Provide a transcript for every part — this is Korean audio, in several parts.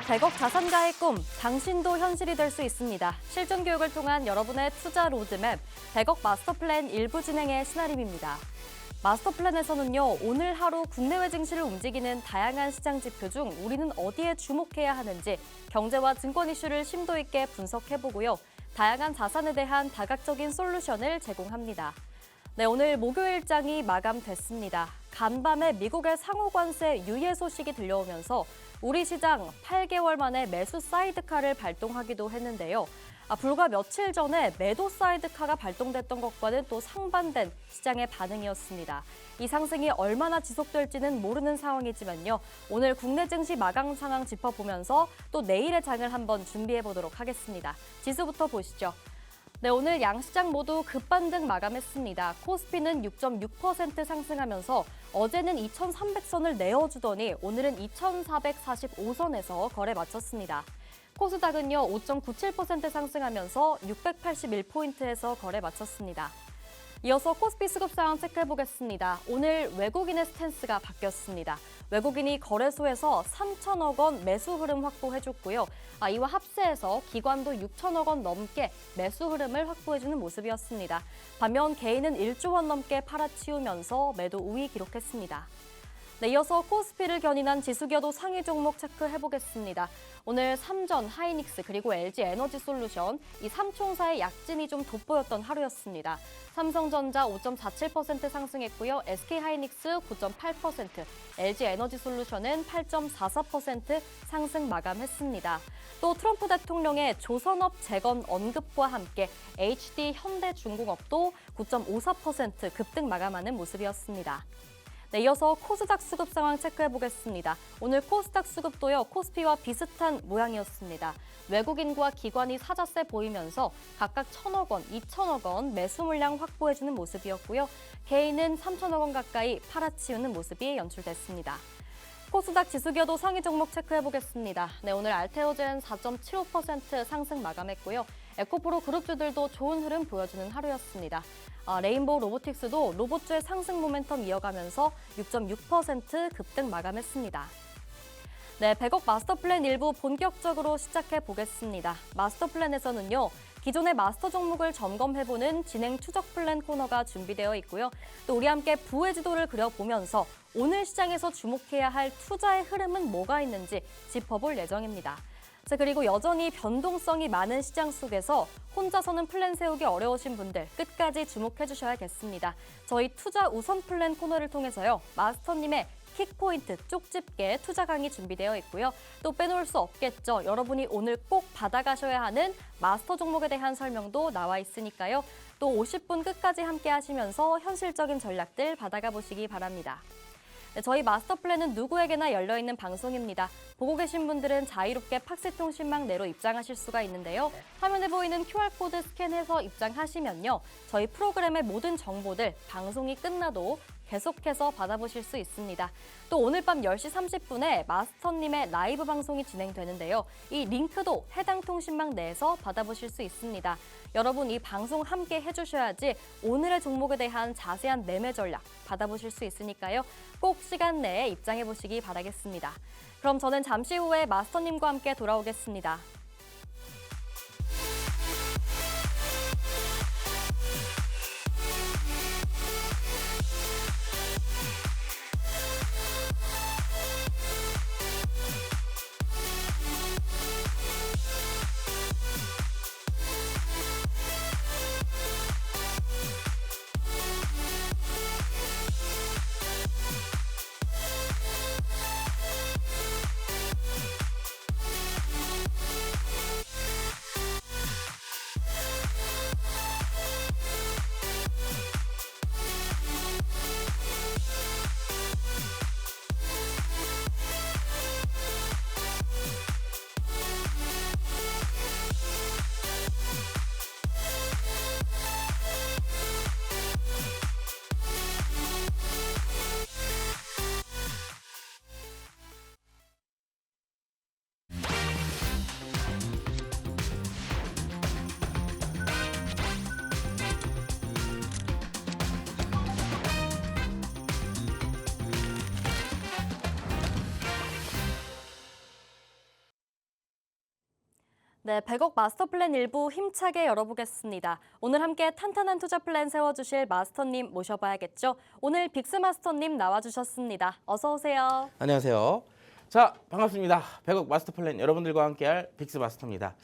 100억 자산가의 꿈, 당신도 현실이 될 수 있습니다. 실전 교육을 통한 여러분의 투자 로드맵, 100억 마스터 플랜 일부 진행의 신아림입니다. 마스터 플랜에서는요, 오늘 하루 국내외 증시를 움직이는 다양한 시장 지표 중 우리는 어디에 주목해야 하는지 경제와 증권 이슈를 심도 있게 분석해보고요. 다양한 자산에 대한 다각적인 솔루션을 제공합니다. 네, 오늘 목요일장이 마감됐습니다. 간밤에 미국의 상호관세 유예 소식이 들려오면서 우리 시장 8개월 만에 매수 사이드카를 발동하기도 했는데요. 불과 며칠 전에 매도 사이드카가 발동됐던 것과는 또 상반된 시장의 반응이었습니다. 이 상승이 얼마나 지속될지는 모르는 상황이지만요. 오늘 국내 증시 마감 상황 짚어보면서 또 내일의 장을 한번 준비해보도록 하겠습니다. 지수부터 보시죠. 네, 오늘 양시장 모두 급반등 마감했습니다. 코스피는 6.6% 상승하면서 어제는 2,300선을 내어주더니 오늘은 2,445선에서 거래 마쳤습니다. 코스닥은요, 5.97% 상승하면서 681포인트에서 거래 마쳤습니다. 이어서 코스피 수급 상황 체크해보겠습니다. 오늘 외국인의 스탠스가 바뀌었습니다. 외국인이 거래소에서 3천억 원 매수 흐름 확보해줬고요. 이와 합세해서 기관도 6천억 원 넘게 매수 흐름을 확보해주는 모습이었습니다. 반면 개인은 1조 원 넘게 팔아치우면서 매도 우위 기록했습니다. 네, 이어서 코스피를 견인한 지수겨도 상위 종목 체크해보겠습니다. 오늘 삼전, 하이닉스, 그리고 LG 에너지솔루션, 이 3총사의 약진이 좀 돋보였던 하루였습니다. 삼성전자 5.47% 상승했고요. SK하이닉스 9.8%, LG 에너지솔루션은 8.44% 상승 마감했습니다. 또 트럼프 대통령의 조선업 재건 언급과 함께 HD 현대중공업도 9.54% 급등 마감하는 모습이었습니다. 네, 이어서 코스닥 수급 상황 체크해보겠습니다. 오늘 코스닥 수급도요, 코스피와 비슷한 모양이었습니다. 외국인과 기관이 사자세 보이면서 각각 1,000억 원, 2,000억 원 매수 물량 확보해주는 모습이었고요. 개인은 3,000억 원 가까이 팔아치우는 모습이 연출됐습니다. 코스닥 지수겨도 상위 종목 체크해보겠습니다. 네, 오늘 알테오젠 4.75% 상승 마감했고요. 에코프로 그룹주들도 좋은 흐름 보여주는 하루였습니다. 레인보우 로보틱스도 로봇주의 상승 모멘텀 이어가면서 6.6% 급등 마감했습니다. 네, 100억 마스터 플랜 일부 본격적으로 시작해 보겠습니다. 마스터 플랜에서는요, 기존의 마스터 종목을 점검해보는 진행 추적 플랜 코너가 준비되어 있고요. 또 우리 함께 부의 지도를 그려보면서 오늘 시장에서 주목해야 할 투자의 흐름은 뭐가 있는지 짚어볼 예정입니다. 자, 그리고 여전히 변동성이 많은 시장 속에서 혼자서는 플랜 세우기 어려우신 분들 끝까지 주목해 주셔야겠습니다. 저희 투자 우선 플랜 코너를 통해서요, 마스터님의 킥포인트 쪽집게 투자 강의 준비되어 있고요. 또 빼놓을 수 없겠죠. 여러분이 오늘 꼭 받아가셔야 하는 마스터 종목에 대한 설명도 나와 있으니까요. 또 50분 끝까지 함께 하시면서 현실적인 전략들 받아가 보시기 바랍니다. 네, 저희 마스터 플랜은 누구에게나 열려있는 방송입니다. 보고 계신 분들은 자유롭게 팍스통신망 내로 입장하실 수가 있는데요. 화면에 보이는 QR코드 스캔해서 입장하시면요, 저희 프로그램의 모든 정보들 방송이 끝나도 계속해서 받아보실 수 있습니다. 또 오늘 밤 10시 30분에 마스터님의 라이브 방송이 진행되는데요. 이 링크도 해당 통신망 내에서 받아보실 수 있습니다. 여러분, 이 방송 함께 해주셔야지 오늘의 종목에 대한 자세한 매매 전략 받아보실 수 있으니까요. 꼭 시간 내에 입장해보시기 바라겠습니다. 그럼 저는 잠시 후에 마스터님과 함께 돌아오겠습니다. 네, 100억 마스터 플랜 일부 힘차게 열어보겠습니다. 오늘 함께 탄탄한 투자 플랜 세워주실 마스터님 모셔봐야겠죠. 오늘 빅스 마스터님 나와주셨습니다. 어서 오세요. 안녕하세요. 자, 반갑습니다. 100억 마스터 플랜 여러분들과 함께할 빅스 마스터입니다.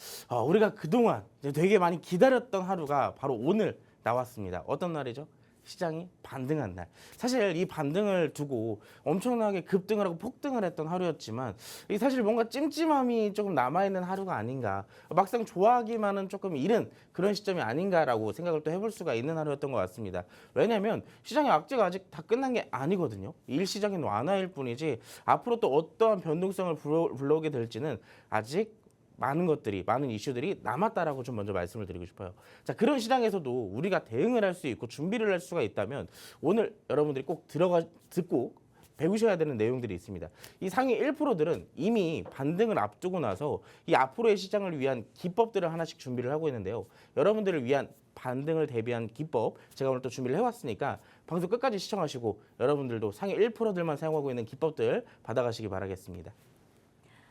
우리가 그동안 이제 되게 많이 기다렸던 하루가 바로 오늘 나왔습니다. 어떤 날이죠? 시장이 반등한 날. 사실 이 반등을 두고 엄청나게 급등을 하고 폭등을 했던 하루였지만 이 사실 뭔가 찜찜함이 조금 남아있는 하루가 아닌가. 막상 좋아하기만은 조금 이른 그런 시점이 아닌가라고 생각을 또 해볼 수가 있는 하루였던 것 같습니다. 왜냐하면 시장의 악재가 아직 다 끝난 게 아니거든요. 일시적인 완화일 뿐이지 앞으로 또 어떠한 변동성을 불러오게 될지는 아직 많은 이슈들이 남았다라고 좀 먼저 말씀을 드리고 싶어요. 자, 그런 시장에서도 우리가 대응을 할 수 있고 준비를 할 수가 있다면 오늘 여러분들이 꼭 듣고 배우셔야 되는 내용들이 있습니다. 이 상위 1%들은 이미 반등을 앞두고 나서 이 앞으로의 시장을 위한 기법들을 하나씩 준비를 하고 있는데요. 여러분들을 위한 반등을 대비한 기법 제가 오늘 또 준비를 해왔으니까 방송 끝까지 시청하시고 여러분들도 상위 1%들만 사용하고 있는 기법들 받아가시기 바라겠습니다.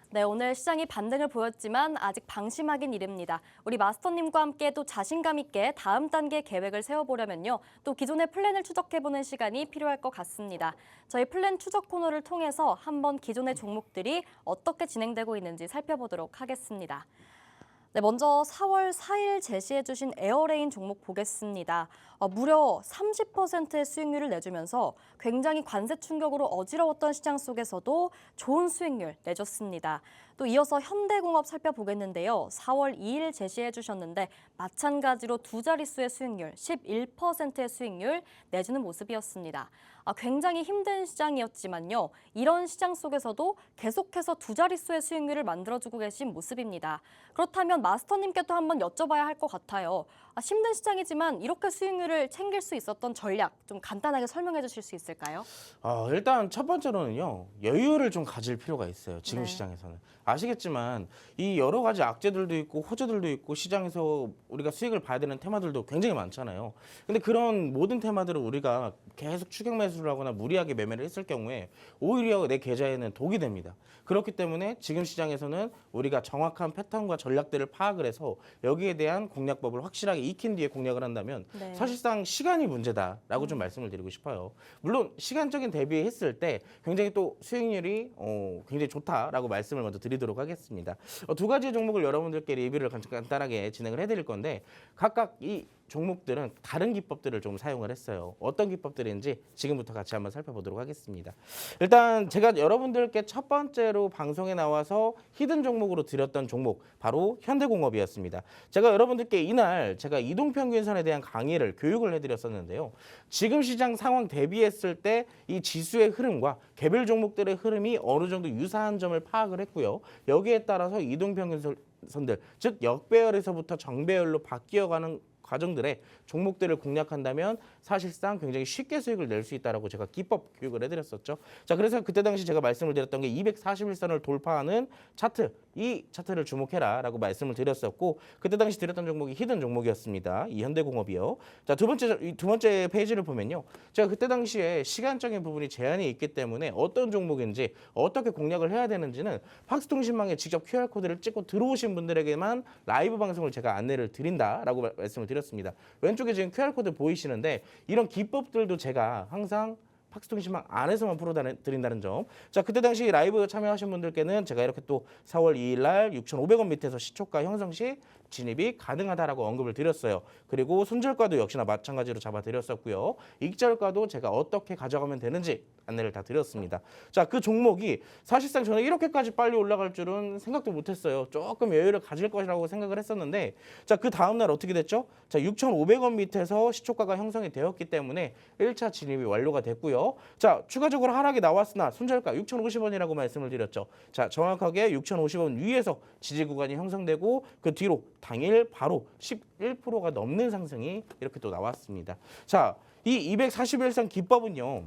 네, 오늘 시장이 반등을 보였지만 아직 방심하긴 이릅니다. 우리 마스터님과 함께 또 자신감 있게 다음 단계 계획을 세워보려면요. 또 기존의 플랜을 추적해보는 시간이 필요할 것 같습니다. 저희 플랜 추적 코너를 통해서 한번 기존의 종목들이 어떻게 진행되고 있는지 살펴보도록 하겠습니다. 네, 먼저 4월 4일 제시해주신 에어레인 종목 보겠습니다. 무려 30%의 수익률을 내주면서 굉장히 관세 충격으로 어지러웠던 시장 속에서도 좋은 수익률 내줬습니다. 또 이어서 현대공업 살펴보겠는데요. 4월 2일 제시해 주셨는데 마찬가지로 두 자릿수의 수익률, 11%의 수익률 내주는 모습이었습니다. 굉장히 힘든 시장이었지만요. 이런 시장 속에서도 계속해서 두 자릿수의 수익률을 만들어주고 계신 모습입니다. 그렇다면 마스터님께 또 한번 여쭤봐야 할 것 같아요. 힘든 시장이지만 이렇게 수익률을 챙길 수 있었던 전략 좀 간단하게 설명해 주실 수 있을까요? 일단 첫 번째로는요. 여유를 좀 가질 필요가 있어요. 지금 네. 시장에서는. 아시겠지만 이 여러 가지 악재들도 있고 호재들도 있고 시장에서 우리가 수익을 봐야 되는 테마들도 굉장히 많잖아요. 근데 그런 모든 테마들을 우리가 계속 추격 매수를 하거나 무리하게 매매를 했을 경우에 오히려 내 계좌에는 독이 됩니다. 그렇기 때문에 지금 시장에서는 우리가 정확한 패턴과 전략들을 파악을 해서 여기에 대한 공략법을 확실하게 익힌 뒤에 공략을 한다면 네. 사실상 시간이 문제다라고 좀 말씀을 드리고 싶어요. 물론 시간적인 대비했을 때 굉장히 또 수익률이 굉장히 좋다라고 말씀을 먼저 드리도록 하겠습니다. 두 가지 종목을 여러분들께 리뷰를 간단하게 진행을 해드릴 건데 각각 이 종목들은 다른 기법들을 좀 사용을 했어요. 어떤 기법들인지 지금부터 같이 한번 살펴보도록 하겠습니다. 일단 제가 여러분들께 첫 번째로 방송에 나와서 히든 종목으로 드렸던 종목 바로 현대공업이었습니다. 제가 여러분들께 이날 제가 이동평균선에 대한 강의를 교육을 해드렸었는데요. 지금 시장 상황 대비했을 때 이 지수의 흐름과 개별 종목들의 흐름이 어느 정도 유사한 점을 파악을 했고요. 여기에 따라서 이동평균선들 즉 역배열에서부터 정배열로 바뀌어가는 과정들의 종목들을 공략한다면 사실상 굉장히 쉽게 수익을 낼 수 있다라고 제가 기법 교육을 해드렸었죠. 자, 그래서 그때 당시 제가 말씀을 드렸던 게 241선을 돌파하는 차트, 이 차트를 주목해라라고 말씀을 드렸었고 그때 당시 드렸던 종목이 히든 종목이었습니다. 이 현대공업이요. 자, 두 번째 페이지를 보면요, 제가 그때 당시에 시간적인 부분이 제한이 있기 때문에 어떤 종목인지 어떻게 공략을 해야 되는지는 팍스통신망에 직접 QR 코드를 찍고 들어오신 분들에게만 라이브 방송을 제가 안내를 드린다라고 말씀을 드렸습니다. 왼쪽에 지금 QR 코드 보이시는데 이런 기법들도 제가 항상 팍스통신망 안에서만 풀어드린다는 점. 자, 그때 당시 라이브 참여하신 분들께는 제가 이렇게 또 4월 2일 날 6,500원 밑에서 시초가 형성 시 진입이 가능하다라고 언급을 드렸어요. 그리고 손절가도 역시나 마찬가지로 잡아드렸었고요. 익절가도 제가 어떻게 가져가면 되는지 안내를 다 드렸습니다. 자, 그 종목이 사실상 저는 이렇게까지 빨리 올라갈 줄은 생각도 못했어요. 조금 여유를 가질 것이라고 생각을 했었는데 자, 그 다음날 어떻게 됐죠? 자, 6,500원 밑에서 시초가가 형성이 되었기 때문에 1차 진입이 완료가 됐고요. 자, 추가적으로 하락이 나왔으나 손절가 6,050원이라고 말씀을 드렸죠. 자, 정확하게 6,050원 위에서 지지 구간이 형성되고 그 뒤로 당일 바로 11%가 넘는 상승이 이렇게 또 나왔습니다. 자, 이 241선 기법은요.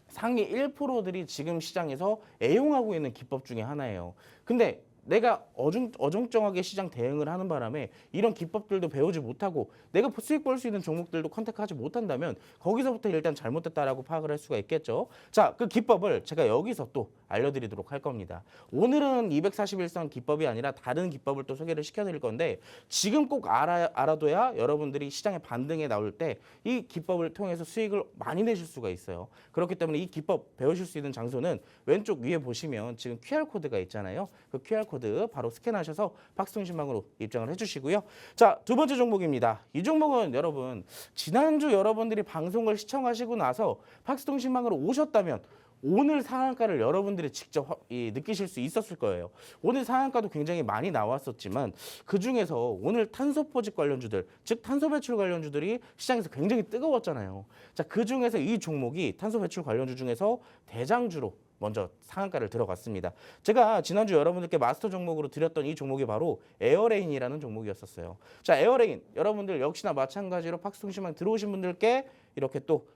상위 1%들이 지금 시장에서 애용하고 있는 기법 중에 하나예요. 근데 내가 어정쩡하게 시장 대응을 하는 바람에 이런 기법들도 배우지 못하고 내가 수익 벌 수 있는 종목들도 컨택하지 못한다면 거기서부터 일단 잘못됐다라고 파악을 할 수가 있겠죠. 자, 그 기법을 제가 여기서 또 알려드리도록 할 겁니다. 오늘은 241선 기법이 아니라 다른 기법을 또 소개를 시켜드릴 건데 지금 꼭 알아둬야 여러분들이 시장의 반등에 나올 때 이 기법을 통해서 수익을 많이 내실 수가 있어요. 그렇기 때문에 이 기법 배우실 수 있는 장소는 왼쪽 위에 보시면 지금 QR코드가 있잖아요. 그 QR코드 바로 스캔하셔서 박스통신망으로 입장을 해주시고요. 자, 두 번째 종목입니다. 이 종목은 여러분 지난주 여러분들이 방송을 시청하시고 나서 박스통신망으로 오셨다면 오늘 상한가를 여러분들이 직접 느끼실 수 있었을 거예요. 오늘 상한가도 굉장히 많이 나왔었지만 그중에서 오늘 탄소 포집 관련주들, 즉 탄소 배출 관련주들이 시장에서 굉장히 뜨거웠잖아요. 자, 그중에서 이 종목이 탄소 배출 관련주 중에서 대장주로 먼저 상한가를 들어갔습니다. 제가 지난주 여러분들께 마스터 종목으로 드렸던 이 종목이 바로 에어레인이라는 종목이었었어요. 자, 에어레인 여러분들 역시나 마찬가지로 박스통신망 들어오신 분들께 이렇게 또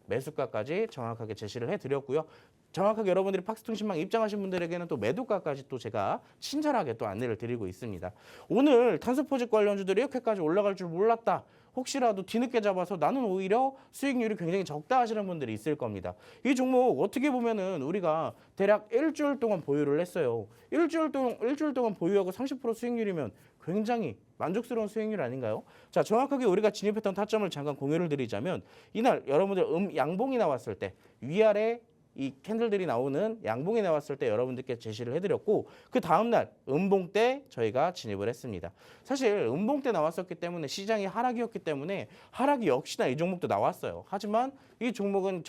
매수가까지 정확하게 제시를 해드렸고요. 정확하게 여러분들이 박스통신망 입장하신 분들에게는 또 매도가까지 또 제가 친절하게 또 안내를 드리고 있습니다. 오늘 탄소 포집 관련주들이 이렇게까지 올라갈 줄 몰랐다. 혹시라도 뒤늦게 잡아서 나는 오히려 수익률이 굉장히 적다 하시는 분들이 있을 겁니다. 이 종목 어떻게 보면은 우리가 대략 일주일 동안 보유를 했어요. 일주일 동안 보유하고 30% 수익률이면 굉장히 만족스러운 수익률 아닌가요? 자, 정확하게 우리가 진입했던 타점을 잠깐 공유를 드리자면 이날 여러분들 양봉이 나왔을 때 위아래 이 캔들들이 나오는 양봉이 나왔을 때 여러분들께 제시를 해드렸고 그 다음날 음봉 때 저희가 진입을 했습니다. 사실 음봉 때 나왔었기 때문에 시장이 하락이었기 때문에 하락이 역시나 이 종목도 나왔어요. 하지만 이 종목은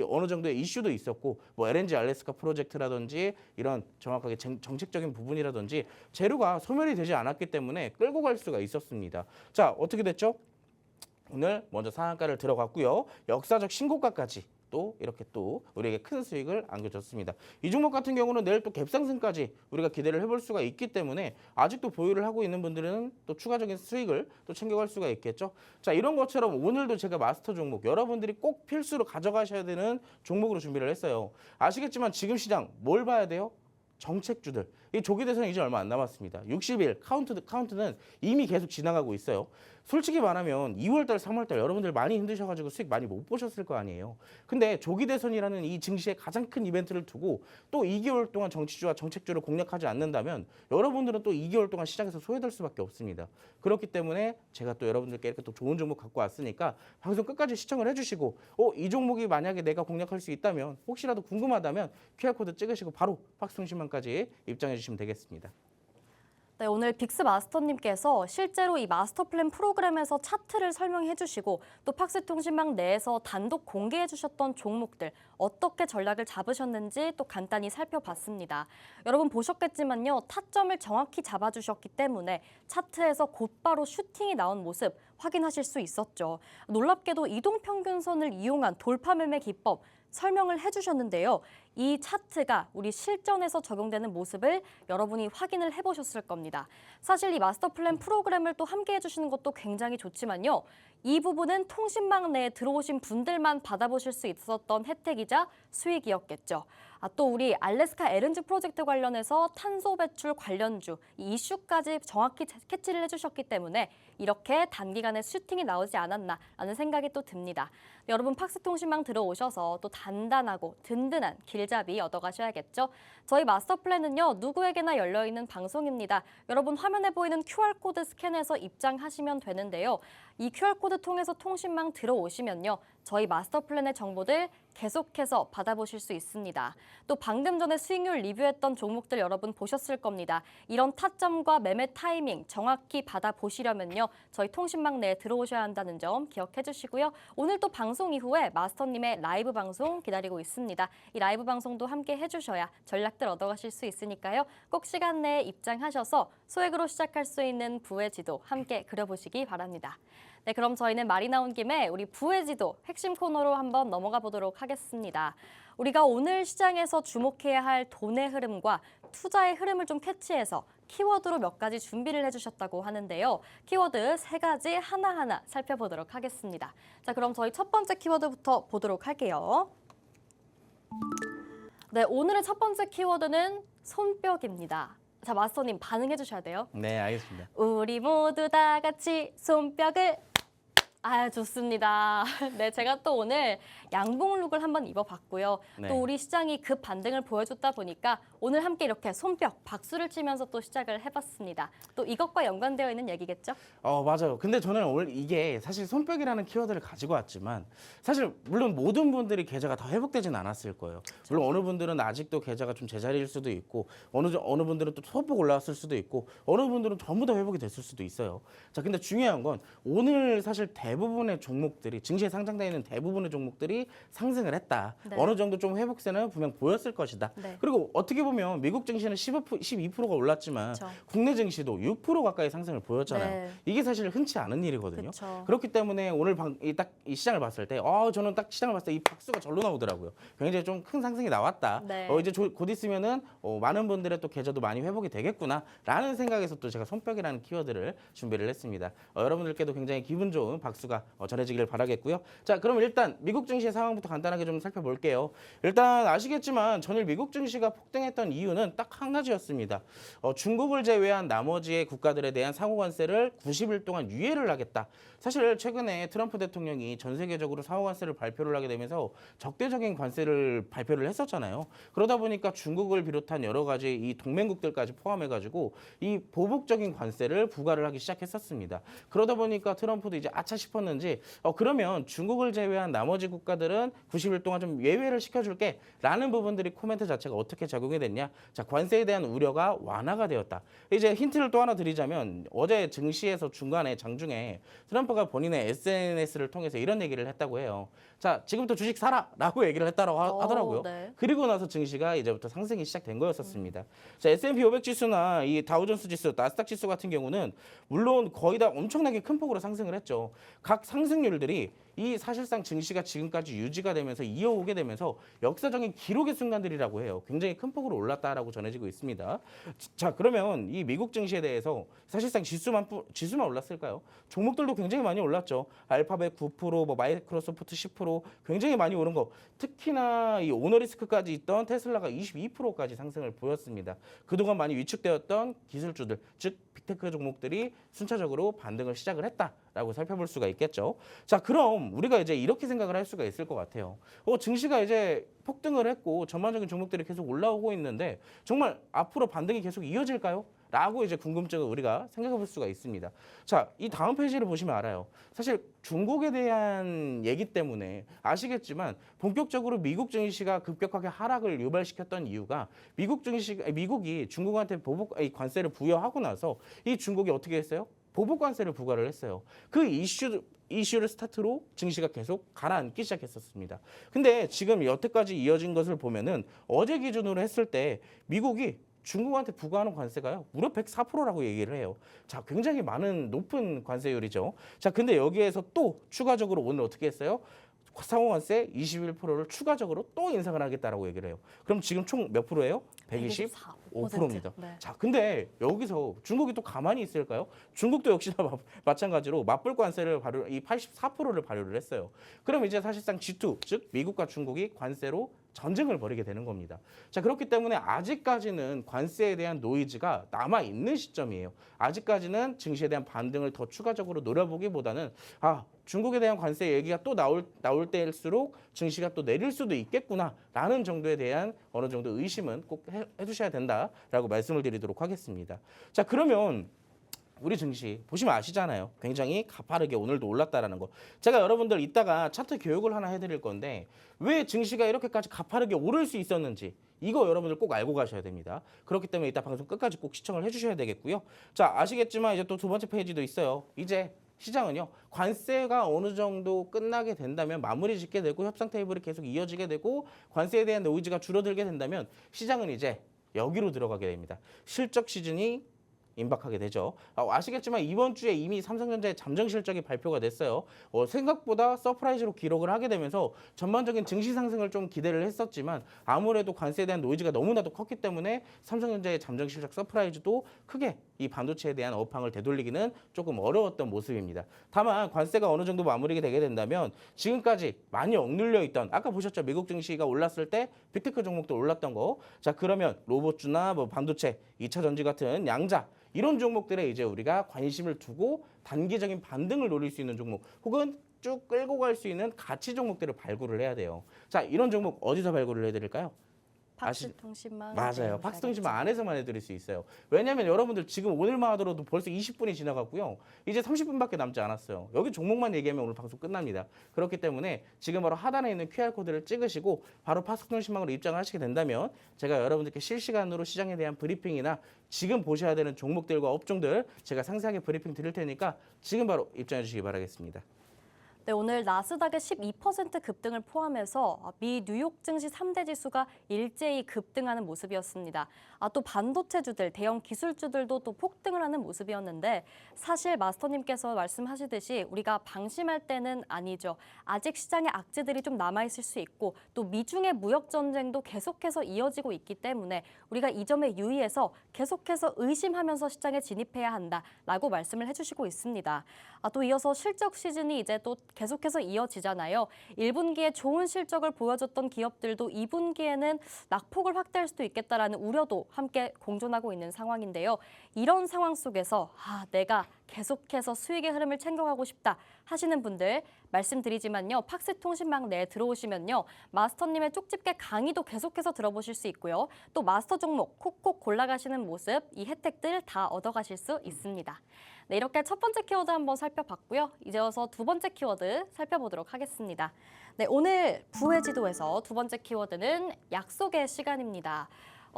어느 정도의 이슈도 있었고 뭐 LNG 알래스카 프로젝트라든지 이런 정확하게 정책적인 부분이라든지 재료가 소멸이 되지 않았기 때문에 끌고 갈 수가 있었습니다. 자, 어떻게 됐죠? 오늘 먼저 상한가를 들어갔고요. 역사적 신고가까지 또 이렇게 또 우리에게 큰 수익을 안겨줬습니다. 이 종목 같은 경우는 내일 또 갭상승까지 우리가 기대를 해볼 수가 있기 때문에 아직도 보유를 하고 있는 분들은 또 추가적인 수익을 또 챙겨갈 수가 있겠죠. 자, 이런 것처럼 오늘도 제가 마스터 종목 여러분들이 꼭 필수로 가져가셔야 되는 종목으로 준비를 했어요. 아시겠지만 지금 시장 뭘 봐야 돼요? 정책주들. 이 조기 대선이 이제 얼마 안 남았습니다. 60일 카운트는 이미 계속 지나가고 있어요. 솔직히 말하면 2월달, 3월달 여러분들 많이 힘드셔가지고 수익 많이 못 보셨을 거 아니에요. 근데 조기 대선이라는 이 증시의 가장 큰 이벤트를 두고 또 2개월 동안 정치주와 정책주를 공략하지 않는다면 여러분들은 또 2개월 동안 시장에서 소외될 수밖에 없습니다. 그렇기 때문에 제가 또 여러분들께 이렇게 또 좋은 종목 갖고 왔으니까 방송 끝까지 시청을 해주시고 이 종목이 만약에 내가 공략할 수 있다면 혹시라도 궁금하다면 QR코드 찍으시고 바로 박스통신망까지 입장해 주시면 되겠습니다. 네, 오늘 빅스 마스터님께서 실제로 이 마스터 플랜 프로그램에서 차트를 설명해 주시고 또 박스통신망 내에서 단독 공개해 주셨던 종목들 어떻게 전략을 잡으셨는지 또 간단히 살펴봤습니다. 여러분 보셨겠지만요. 타점을 정확히 잡아주셨기 때문에 차트에서 곧바로 슈팅이 나온 모습 확인하실 수 있었죠. 놀랍게도 이동평균선을 이용한 돌파 매매 기법 설명을 해주셨는데요. 이 차트가 우리 실전에서 적용되는 모습을 여러분이 확인을 해보셨을 겁니다. 사실 이 마스터 플랜 프로그램을 또 함께 해주시는 것도 굉장히 좋지만요. 이 부분은 통신망 내에 들어오신 분들만 받아보실 수 있었던 혜택이자 수익이었겠죠. 또 우리 알래스카 LNG 프로젝트 관련해서 탄소 배출 관련주 이 이슈까지 정확히 캐치를 해주셨기 때문에 이렇게 단기간에 슈팅이 나오지 않았나라는 생각이 또 듭니다. 여러분 박스통신망 들어오셔서 또 단단하고 든든한 길잡이 얻어가셔야겠죠. 저희 마스터 플랜은요 누구에게나 열려있는 방송입니다. 여러분 화면에 보이는 QR코드 스캔해서 입장하시면 되는데요. 이 QR코드 통해서 통신망 들어오시면요. 저희 마스터 플랜의 정보들 계속해서 받아보실 수 있습니다. 또 방금 전에 수익률 리뷰했던 종목들 여러분 보셨을 겁니다. 이런 타점과 매매 타이밍 정확히 받아보시려면요. 저희 통신망 내에 들어오셔야 한다는 점 기억해 주시고요. 오늘 또 방송 이후에 마스터님의 라이브 방송 기다리고 있습니다. 이 라이브 방송도 함께 해주셔야 전략들 얻어가실 수 있으니까요. 꼭 시간 내에 입장하셔서 소액으로 시작할 수 있는 부의 지도 함께 그려보시기 바랍니다. 네, 그럼 저희는 말이 나온 김에 우리 부의 지도 핵심 코너로 한번 넘어가 보도록 하겠습니다. 우리가 오늘 시장에서 주목해야 할 돈의 흐름과 투자의 흐름을 좀 캐치해서 키워드로 몇 가지 준비를 해주셨다고 하는데요. 키워드 3가지 하나하나 살펴보도록 하겠습니다. 자, 그럼 저희 첫 번째 키워드부터 보도록 할게요. 네, 오늘의 첫 번째 키워드는 손뼉입니다. 자, 마스터님 반응해 주셔야 돼요. 네, 알겠습니다. 우리 모두 다 같이 손뼉을. 아, 좋습니다. 네, 제가 또 오늘 양봉 룩을 한번 입어봤고요. 네. 또 우리 시장이 급 반등을 보여줬다 보니까 오늘 함께 이렇게 손뼉, 박수를 치면서 또 시작을 해봤습니다. 또 이것과 연관되어 있는 얘기겠죠? 맞아요. 근데 저는 오늘 이게 사실 손뼉이라는 키워드를 가지고 왔지만 사실 물론 모든 분들이 계좌가 다 회복되진 않았을 거예요. 물론 어느 분들은 아직도 계좌가 좀 제자리일 수도 있고 어느 분들은 또 소폭 올라왔을 수도 있고 어느 분들은 전부 다 회복이 됐을 수도 있어요. 자, 근데 중요한 건 오늘 사실 대부분의 종목들이 증시에 상장되어 있는 대부분의 종목들이 상승을 했다. 네. 어느 정도 좀 회복세는 분명 보였을 것이다. 네. 그리고 어떻게 보면 미국 증시는 12%가 올랐지만 그쵸. 국내 증시도 6% 가까이 상승을 보였잖아요. 네. 이게 사실 흔치 않은 일이거든요. 그쵸. 그렇기 때문에 오늘 딱 이 시장을 봤을 때, 저는 딱 시장을 봤을 때 이 박수가 절로 나오더라고요. 굉장히 좀 큰 상승이 나왔다. 네. 이제 곧 있으면은 많은 분들의 또 계좌도 많이 회복이 되겠구나라는 생각에서 또 제가 손뼉이라는 키워드를 준비를 했습니다. 여러분들께도 굉장히 기분 좋은 박수가 전해지기를 바라겠고요. 자, 그럼 일단 미국 증시의 상황부터 간단하게 좀 살펴볼게요. 일단 아시겠지만 전일 미국 증시가 폭등했던 이유는 딱 한 가지였습니다. 중국을 제외한 나머지의 국가들에 대한 상호 관세를 90일 동안 유예를 하겠다. 사실 최근에 트럼프 대통령이 전 세계적으로 상호 관세를 발표를 하게 되면서 적대적인 관세를 발표를 했었잖아요. 그러다 보니까 중국을 비롯한 여러 가지 이 동맹국들까지 포함해가지고 이 보복적인 관세를 부과를 하기 시작했었습니다. 그러다 보니까 트럼프도 이제 아차 싶었는지 그러면 중국을 제외한 나머지 국가들은 90일 동안 좀 예외를 시켜줄게 라는 부분들이 코멘트 자체가 어떻게 작용이 됐냐. 자, 관세에 대한 우려가 완화가 되었다. 이제 힌트를 또 하나 드리자면 어제 증시에서 중간에 장중에 트럼프가 본인의 SNS를 통해서 이런 얘기를 했다고 해요. 자, 지금부터 주식 사라 라고 얘기를 했다고 하더라고요. 네. 그리고 나서 증시가 이제부터 상승이 시작된 거였었습니다. 자, S&P 500 지수나 이 다우존스 지수, 나스닥 지수 같은 경우는 물론 거의 다 엄청나게 큰 폭으로 상승을 했죠. 각 상승률들이 이 사실상 증시가 지금까지 유지가 되면서 이어오게 되면서 역사적인 기록의 순간들이라고 해요. 굉장히 큰 폭으로 올랐다라고 전해지고 있습니다. 자, 그러면 이 미국 증시에 대해서 사실상 지수만 올랐을까요? 종목들도 굉장히 많이 올랐죠. 알파벳 9%, 뭐 마이크로소프트 10% 굉장히 많이 오른 거. 특히나 이 오너리스크까지 있던 테슬라가 22%까지 상승을 보였습니다. 그동안 많이 위축되었던 기술주들, 즉 빅테크 종목들이 순차적으로 반등을 시작을 했다라고 살펴볼 수가 있겠죠. 자, 그럼 우리가 이제 이렇게 생각을 할 수가 있을 것 같아요. 증시가 이제 폭등을 했고 전반적인 종목들이 계속 올라오고 있는데 정말 앞으로 반등이 계속 이어질까요? 라고 이제 궁금증을 우리가 생각해 볼 수가 있습니다. 자, 이 다음 페이지를 보시면 알아요. 사실 중국에 대한 얘기 때문에 아시겠지만 본격적으로 미국 증시가 급격하게 하락을 유발시켰던 이유가 미국이 중국한테 관세를 부여하고 나서 이 중국이 어떻게 했어요? 보복 관세를 부과를 했어요. 그 이슈를 스타트로 증시가 계속 가라앉기 시작했었습니다. 근데 지금 여태까지 이어진 것을 보면은 어제 기준으로 했을 때 미국이 중국한테 부과하는 관세가요, 무려 104%라고 얘기를 해요. 자, 굉장히 높은 관세율이죠. 자, 근데 여기에서 또 추가적으로 오늘 어떻게 했어요? 상호관세 21%를 추가적으로 또 인상을 하겠다라고 얘기를 해요. 그럼 지금 총 몇 프로예요? 125%입니다. 네. 자, 근데 여기서 중국이 또 가만히 있을까요? 중국도 역시나 마찬가지로 맞불 관세를 이 84%를 발효를 했어요. 그럼 이제 사실상 G2, 즉 미국과 중국이 관세로 전쟁을 벌이게 되는 겁니다. 자, 그렇기 때문에 아직까지는 관세에 대한 노이즈가 남아 있는 시점이에요. 아직까지는 증시에 대한 반등을 더 추가적으로 노려보기보다는 중국에 대한 관세 얘기가 또 나올 때일수록 증시가 또 내릴 수도 있겠구나라는 정도에 대한 어느 정도 의심은 꼭 해두셔야 된다라고 말씀을 드리도록 하겠습니다. 자, 그러면 우리 증시 보시면 아시잖아요. 굉장히 가파르게 오늘도 올랐다라는 거. 제가 여러분들 이따가 차트 교육을 하나 해드릴 건데 왜 증시가 이렇게까지 가파르게 오를 수 있었는지 이거 여러분들 꼭 알고 가셔야 됩니다. 그렇기 때문에 이따 방송 끝까지 꼭 시청을 해주셔야 되겠고요. 자, 아시겠지만 이제 또 두 번째 페이지도 있어요. 이제 시장은요, 관세가 어느 정도 끝나게 된다면 마무리 짓게 되고 협상 테이블이 계속 이어지게 되고 관세에 대한 노이즈가 줄어들게 된다면 시장은 이제 여기로 들어가게 됩니다. 실적 시즌이 임박하게 되죠. 아시겠지만 이번 주에 이미 삼성전자의 잠정 실적이 발표가 됐어요. 생각보다 서프라이즈로 기록을 하게 되면서 전반적인 증시 상승을 좀 기대를 했었지만 아무래도 관세에 대한 노이즈가 너무나도 컸기 때문에 삼성전자의 잠정 실적 서프라이즈도 크게 이 반도체에 대한 업황을 되돌리기는 조금 어려웠던 모습입니다. 다만 관세가 어느 정도 마무리가 되게 된다면 지금까지 많이 억눌려 있던 아까 보셨죠? 미국 증시가 올랐을 때 빅테크 종목도 올랐던 거. 자, 그러면 로봇주나 뭐 반도체, 2차 전지 같은 양자 이런 종목들에 이제 우리가 관심을 두고 단기적인 반등을 노릴 수 있는 종목 혹은 쭉 끌고 갈 수 있는 가치 종목들을 발굴을 해야 돼요. 자, 이런 종목 어디서 발굴을 해드릴까요? 팍스통신망. 맞아요. 팍스통신망 안에서만 해드릴 수 있어요. 왜냐하면 여러분들 지금 오늘만 하더라도 벌써 20분이 지나갔고요. 이제 30분밖에 남지 않았어요. 여기 종목만 얘기하면 오늘 방송 끝납니다. 그렇기 때문에 지금 바로 하단에 있는 QR코드를 찍으시고 바로 팍스통신망으로 입장을 하시게 된다면 제가 여러분들께 실시간으로 시장에 대한 브리핑이나 지금 보셔야 되는 종목들과 업종들 제가 상세하게 브리핑 드릴 테니까 지금 바로 입장해 주시기 바라겠습니다. 네, 오늘 나스닥의 12% 급등을 포함해서 미 뉴욕 증시 3대 지수가 일제히 급등하는 모습이었습니다. 또 반도체주들, 대형 기술주들도 또 폭등을 하는 모습이었는데 사실 마스터님께서 말씀하시듯이 우리가 방심할 때는 아니죠. 아직 시장에 악재들이 좀 남아있을 수 있고 또 미중의 무역 전쟁도 계속해서 이어지고 있기 때문에 우리가 이 점에 유의해서 계속해서 의심하면서 시장에 진입해야 한다라고 말씀을 해주시고 있습니다. 또 이어서 실적 시즌이 이제 또 계속해서 이어지잖아요. 1분기에 좋은 실적을 보여줬던 기업들도 2분기에는 낙폭을 확대할 수도 있겠다라는 우려도 함께 공존하고 있는 상황인데요. 이런 상황 속에서 내가 계속해서 수익의 흐름을 챙겨가고 싶다 하시는 분들 말씀드리지만요. 팍스통신망 내에 들어오시면요. 마스터님의 쪽집게 강의도 계속해서 들어보실 수 있고요. 또 마스터 종목 콕콕 골라가시는 모습, 이 혜택들 다 얻어가실 수 있습니다. 네, 이렇게 첫 번째 키워드 한번 살펴봤고요. 이제어서 두 번째 키워드 살펴보도록 하겠습니다. 네, 오늘 부의 지도에서 두 번째 키워드는 약속의 시간입니다.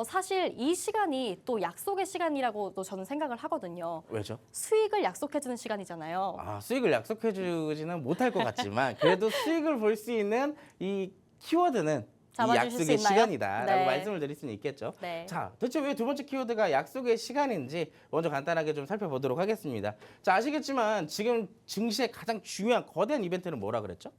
사실 이 시간이 또 약속의 시간이라고도 저는 생각을 하거든요. 왜죠? 수익을 약속해주는 시간이잖아요. 수익을 약속해주지는 못할 것 같지만 그래도 수익을 볼 수 있는 이 키워드는 이 잡아주실 수 약속의 있나요? 시간이다라고 네. 말씀을 드릴 수는 있겠죠. 네. 자, 대체 왜 두 번째 키워드가 약속의 시간인지 먼저 간단하게 좀 살펴보도록 하겠습니다. 자, 아시겠지만 지금 증시의 가장 중요한 거대한 이벤트는 뭐라 그랬죠?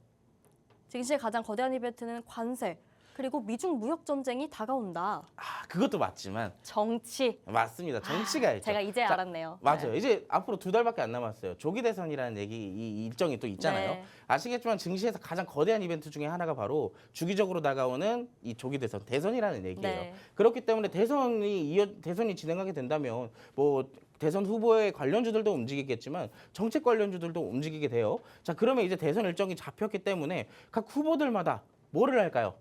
증시의 가장 거대한 이벤트는 관세, 그리고 미중 무역 전쟁이 다가온다. 그것도 맞지만 정치. 맞습니다. 정치가 있죠. 제가 이제 자, 알았네요. 맞아요. 네. 이제 앞으로 2달밖에 안 남았어요. 조기 대선이라는 이 일정이 또 있잖아요. 네. 아시겠지만 증시에서 가장 거대한 이벤트 중에 하나가 바로 주기적으로 다가오는 이 조기 대선, 대선이라는 얘기예요. 네. 그렇기 때문에 대선이 진행하게 된다면 뭐 대선 후보의 관련주들도 움직이겠지만 정책 관련주들도 움직이게 돼요. 자, 그러면 이제 대선 일정이 잡혔기 때문에 각 후보들마다 뭐를 할까요?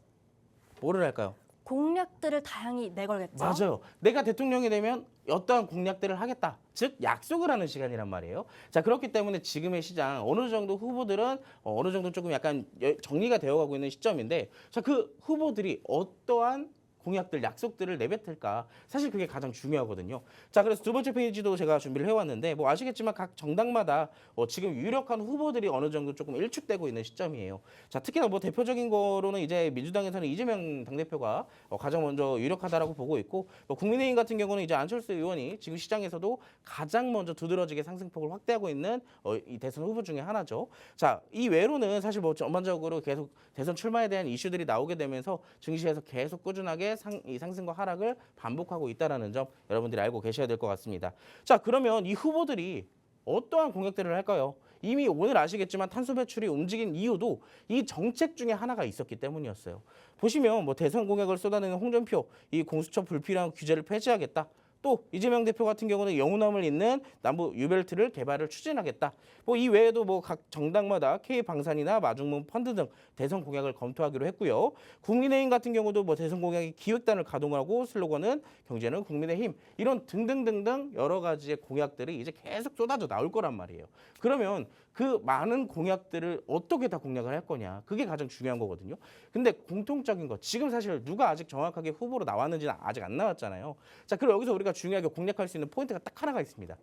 공약들을 다양히 내걸겠죠. 맞아요. 내가 대통령이 되면 어떠한 공약들을 하겠다. 즉 약속을 하는 시간이란 말이에요. 자, 그렇기 때문에 지금의 시장 어느 정도 후보들은 어느 정도 조금 약간 정리가 되어가고 있는 시점인데 자, 그 후보들이 어떠한 공약들, 약속들을 내뱉을까? 사실 그게 가장 중요하거든요. 자, 그래서 두 번째 페이지도 제가 준비를 해왔는데 뭐 아시겠지만 각 정당마다 지금 유력한 후보들이 어느 정도 조금 일축되고 있는 시점이에요. 자, 특히나 뭐 대표적인 거로는 이제 민주당에서는 이재명 당대표가 가장 먼저 유력하다라고 보고 있고 뭐 국민의힘 같은 경우는 이제 안철수 의원이 지금 시장에서도 가장 먼저 두드러지게 상승폭을 확대하고 있는 이 대선 후보 중에 하나죠. 자, 이 외로는 사실 뭐 전반적으로 계속 대선 출마에 대한 이슈들이 나오게 되면서 증시에서 계속 꾸준하게 이 상승과 하락을 반복하고 있다는 점 여러분들이 알고 계셔야 될 것 같습니다. 자, 그러면 이 후보들이 어떠한 공약들을 할까요? 이미 오늘 아시겠지만 탄소 배출이 움직인 이유도 이 정책 중에 하나가 있었기 때문이었어요. 보시면 뭐 대선 공약을 쏟아내는 홍준표, 이 공수처 불필요한 규제를 폐지하겠다. 또 이재명 대표 같은 경우는 영호남을 잇는 남부 유벨트를 개발을 추진하겠다. 뭐 이 외에도 뭐 각 정당마다 K방산이나 마중문 펀드 등 대선 공약을 검토하기로 했고요. 국민의힘 같은 경우도 뭐 대선 공약의 기획단을 가동하고 슬로건은 경제는 국민의힘 이런 등등등등 여러 가지의 공약들이 이제 계속 쏟아져 나올 거란 말이에요. 그러면 그 많은 공약들을 어떻게 다 공약을 할 거냐. 그게 가장 중요한 거거든요. 근데 공통적인 거 지금 사실 누가 아직 정확하게 후보로 나왔는지는 아직 안 나왔잖아요. 자, 그럼 여기서 우리가 중요하게 공략할 수 있는 포인트가 딱 하나가 있습니다.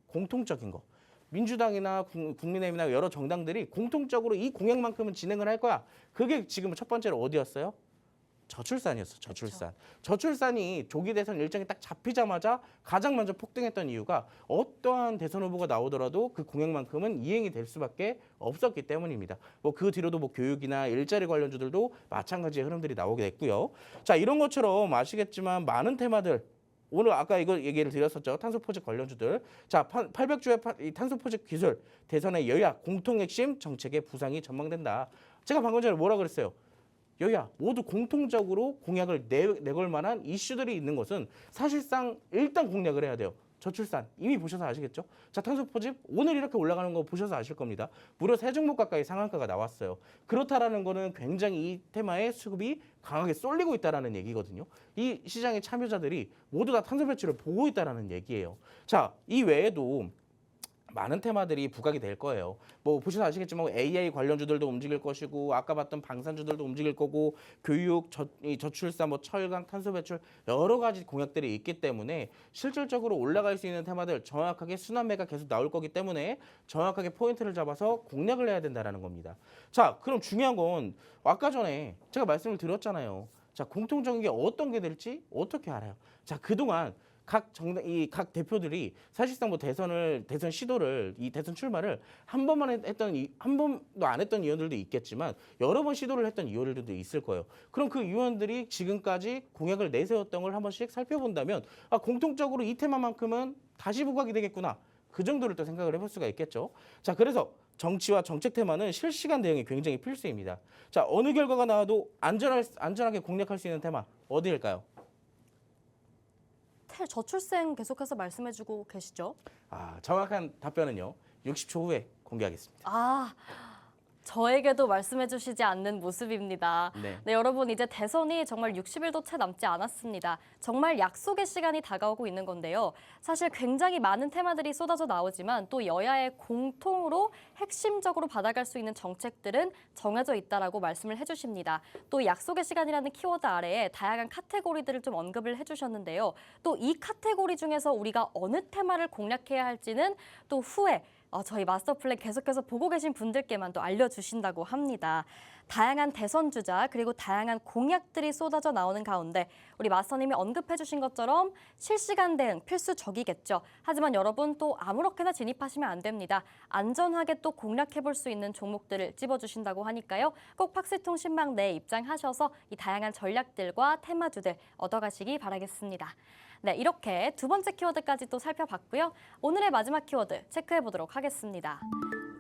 공통적인 거. 민주당이나 국민의힘이나 여러 정당들이 공통적으로 이 공약만큼은 진행을 할 거야. 그게 지금 첫 번째로 어디였어요? 저출산이었어, 저출산. 저출산이 조기 대선 일정이 딱 잡히자마자 가장 먼저 폭등했던 이유가 어떠한 대선 후보가 나오더라도 그 공약만큼은 이행이 될 수밖에 없었기 때문입니다. 뭐 그 뒤로도 뭐 교육이나 일자리 관련주들도 마찬가지의 흐름들이 나오게 됐고요. 자, 이런 것처럼 아시겠지만 많은 테마들 오늘 아까 이거 얘기를 드렸었죠. 탄소포집 관련주들. 자, 800주의 탄소포집 기술, 대선의 여야 공통 핵심 정책의 부상이 전망된다. 제가 방금 전에 뭐라 그랬어요? 여야 모두 공통적으로 공약을 내걸 만한 이슈들이 있는 것은 사실상 일단 공략을 해야 돼요. 저출산 이미 보셔서 아시겠죠? 자, 탄소포집 오늘 이렇게 올라가는 거 보셔서 아실 겁니다. 무려 3종목 가까이 상한가가 나왔어요. 그렇다라는 거는 굉장히 이 테마에 수급이 강하게 쏠리고 있다라는 얘기거든요. 이 시장의 참여자들이 모두 다 탄소 배출을 보고 있다라는 얘기예요. 자, 이 외에도 많은 테마들이 부각이 될 거예요. 뭐 보셔서 아시겠지만 AI 관련주들도 움직일 것이고 아까 봤던 방산주들도 움직일 거고 교육, 저출산, 뭐 철강, 탄소 배출 여러 가지 공약들이 있기 때문에 실질적으로 올라갈 수 있는 테마들 정확하게 순환매가 계속 나올 거기 때문에 정확하게 포인트를 잡아서 공략을 해야 된다라는 겁니다. 자, 그럼 중요한 건 아까 전에 제가 말씀을 드렸잖아요. 자, 공통적인 게 어떤 게 될지 어떻게 알아요? 자, 그동안 각 대표들이 사실상 뭐 대선 시도를 이 대선 출마를 한 번도 안 했던 의원들도 있겠지만 여러 번 시도를 했던 의원들도 있을 거예요. 그럼 그 의원들이 지금까지 공약을 내세웠던 걸 한 번씩 살펴본다면 공통적으로 이 테마만큼은 다시 부각이 되겠구나. 그 정도를 또 생각을 해볼 수가 있겠죠. 자, 그래서 정치와 정책 테마는 실시간 대응이 굉장히 필수입니다. 자, 어느 결과가 나와도 안전하게 공략할 수 있는 테마 어디일까요? 저출생 계속해서 말씀해주고 계시죠? 정확한 답변은요. 60초 후에 공개하겠습니다. 저에게도 말씀해주시지 않는 모습입니다. 네. 여러분 이제 대선이 정말 60일도 채 남지 않았습니다. 정말 약속의 시간이 다가오고 있는 건데요. 사실 굉장히 많은 테마들이 쏟아져 나오지만 또 여야의 공통으로 핵심적으로 받아갈 수 있는 정책들은 정해져 있다라고 말씀을 해주십니다. 또 약속의 시간이라는 키워드 아래에 다양한 카테고리들을 좀 언급을 해주셨는데요. 또 이 카테고리 중에서 우리가 어느 테마를 공략해야 할지는 또 후에 저희 마스터 플랜 계속해서 보고 계신 분들께만 또 알려주신다고 합니다. 다양한 대선 주자 그리고 다양한 공약들이 쏟아져 나오는 가운데 우리 마스터님이 언급해 주신 것처럼 실시간 대응 필수적이겠죠. 하지만 여러분 또 아무렇게나 진입하시면 안 됩니다. 안전하게 또 공략해 볼 수 있는 종목들을 찝어주신다고 하니까요. 꼭 팍스통 신망 내에 입장하셔서 이 다양한 전략들과 테마주들 얻어가시기 바라겠습니다. 네, 이렇게 두 번째 키워드까지 또 살펴봤고요. 오늘의 마지막 키워드 체크해 보도록 하겠습니다.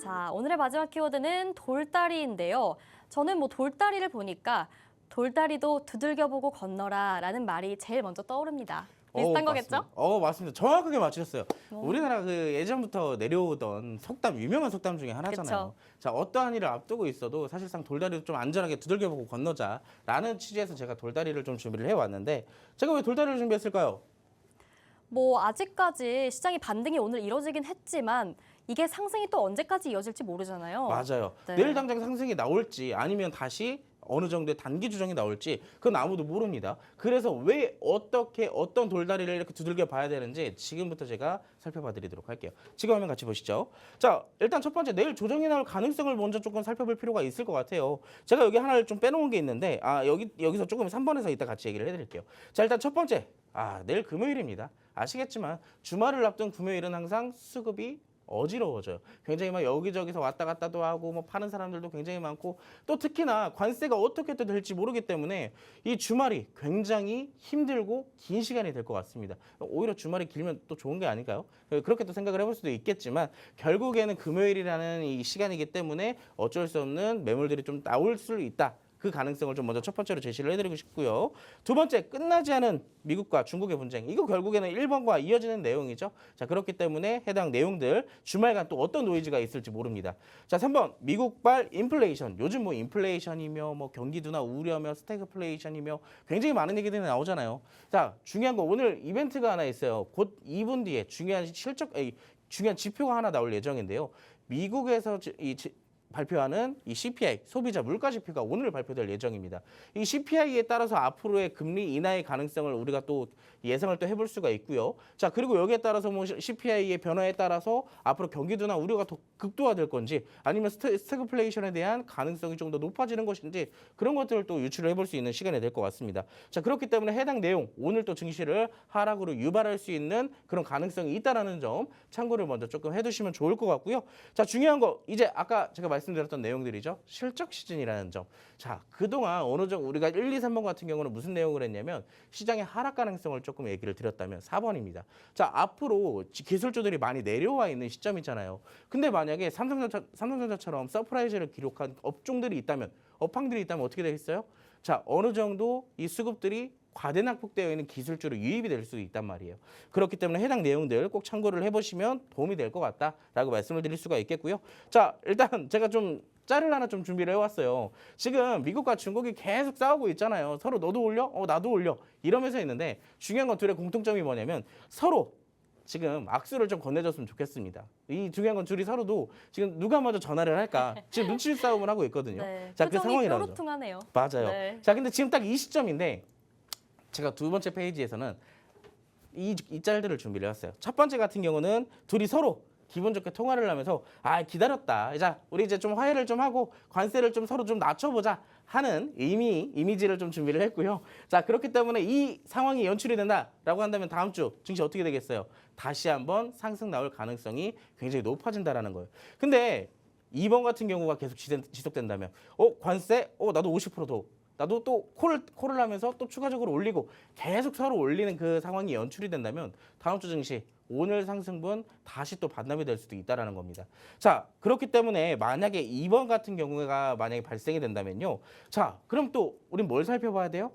자, 오늘의 마지막 키워드는 돌다리인데요. 저는 뭐 돌다리를 보니까 돌다리도 두들겨보고 건너라라는 말이 제일 먼저 떠오릅니다. 비슷한 거겠죠? 맞습니다. 정확하게 맞추셨어요. 우리나라 그 예전부터 내려오던 유명한 속담 중에 하나잖아요. 그쵸. 자, 어떠한 일을 앞두고 있어도 사실상 돌다리를 좀 안전하게 두들겨보고 건너자라는 취지에서 제가 돌다리를 좀 준비를 해왔는데 제가 왜 돌다리를 준비했을까요? 뭐 아직까지 시장이 반등이 오늘 이뤄지긴 했지만 이게 상승이 또 언제까지 이어질지 모르잖아요. 맞아요. 네. 내일 당장 상승이 나올지 아니면 다시 어느 정도의 단기 조정이 나올지 그건 아무도 모릅니다. 그래서 왜 어떤 돌다리를 이렇게 두들겨 봐야 되는지 지금부터 제가 살펴봐 드리도록 할게요. 지금 화면 같이 보시죠. 자, 일단 첫 번째 내일 조정이 나올 가능성을 먼저 조금 살펴볼 필요가 있을 것 같아요. 제가 여기 하나를 좀 빼놓은 게 있는데 여기서 조금 3번에서 이따 같이 얘기를 해드릴게요. 자, 일단 첫 번째 내일 금요일입니다. 아시겠지만 주말을 앞둔 금요일은 항상 수급이 어지러워져요. 굉장히 막 여기저기서 왔다 갔다도 하고 뭐 파는 사람들도 굉장히 많고 또 특히나 관세가 어떻게 또 될지 모르기 때문에 이 주말이 굉장히 힘들고 긴 시간이 될 것 같습니다. 오히려 주말이 길면 또 좋은 게 아닐까요? 그렇게 또 생각을 해볼 수도 있겠지만 결국에는 금요일이라는 이 시간이기 때문에 어쩔 수 없는 매물들이 좀 나올 수 있다. 그 가능성을 좀 먼저 첫 번째로 제시를 해드리고 싶고요. 두 번째, 끝나지 않은 미국과 중국의 분쟁. 이거 결국에는 1번과 이어지는 내용이죠. 자, 그렇기 때문에 해당 내용들 주말간 또 어떤 노이즈가 있을지 모릅니다. 자, 3번, 미국발 인플레이션. 요즘 뭐 인플레이션이며 뭐 경기도나 우려며 스태그플레이션이며 굉장히 많은 얘기들이 나오잖아요. 자, 중요한 거 오늘 이벤트가 하나 있어요. 곧 2분 뒤에 중요한 지표가 하나 나올 예정인데요. 미국에서 발표하는 이 CPI, 소비자 물가지표가 오늘 발표될 예정입니다. 이 CPI에 따라서 앞으로의 금리 인하의 가능성을 우리가 또 예상을 또 해볼 수가 있고요. 자, 그리고 여기에 따라서 뭐 CPI의 변화에 따라서 앞으로 경기도나 우려가 더 극도화될 건지 아니면 스태그플레이션에 대한 가능성이 좀 더 높아지는 것인지 그런 것들을 또 유추를 해볼 수 있는 시간이 될 것 같습니다. 자, 그렇기 때문에 해당 내용 오늘 또 증시를 하락으로 유발할 수 있는 그런 가능성이 있다라는 점 참고를 먼저 조금 해두시면 좋을 것 같고요. 자, 중요한 거 이제 아까 제가 말씀드렸던 내용들이죠. 실적 시즌이라는 점. 자, 그동안 어느 정도 우리가 1, 2, 3번 같은 경우는 무슨 내용을 했냐면 시장의 하락 가능성을 조금 얘기를 드렸다면 4번입니다. 자, 앞으로 기술주들이 많이 내려와 있는 시점이잖아요. 근데 만약에 삼성전자처럼 서프라이즈를 기록한 업종들이 있다면, 업황들이 있다면 어떻게 되겠어요? 자, 어느 정도 이 수급들이 과대 낙폭되어 있는 기술주로 유입이 될 수 있단 말이에요. 그렇기 때문에 해당 내용들 꼭 참고를 해보시면 도움이 될 것 같다라고 말씀을 드릴 수가 있겠고요. 자, 일단 제가 좀 짤을 하나 좀 준비를 해왔어요. 지금 미국과 중국이 계속 싸우고 있잖아요. 서로 너도 올려? 나도 올려. 이러면서 있는데 중요한 건 둘의 공통점이 뭐냐면 서로 지금 악수를 좀 건네줬으면 좋겠습니다. 이 중요한 건 둘이 서로도 지금 누가 먼저 전화를 할까 지금 눈치 싸움을 하고 있거든요. 네, 자, 그 표정이 상황이라죠. 뾰루퉁하네요. 맞아요. 네. 자, 근데 지금 딱 이 시점인데 제가 두 번째 페이지에서는 이 짤들을 준비를 해왔어요. 첫 번째 같은 경우는 둘이 서로 기분 좋게 통화를 하면서 기다렸다. 자, 우리 이제 좀 화해를 좀 하고 관세를 좀 서로 좀 낮춰보자 하는 이미지를 좀 준비를 했고요. 자, 그렇기 때문에 이 상황이 연출이 된다라고 한다면 다음 주 증시 어떻게 되겠어요? 다시 한번 상승 나올 가능성이 굉장히 높아진다라는 거예요. 근데 2번 같은 경우가 계속 지속된다면 관세? 나도 50% 나도 또 콜을 하면서 또 추가적으로 올리고 계속 서로 올리는 그 상황이 연출이 된다면 다음 주 증시 오늘 상승분 다시 또 반납이 될 수도 있다라는 겁니다. 자, 그렇기 때문에 만약에 2번 같은 경우가 만약에 발생이 된다면요. 자, 그럼 또 우린 뭘 살펴봐야 돼요?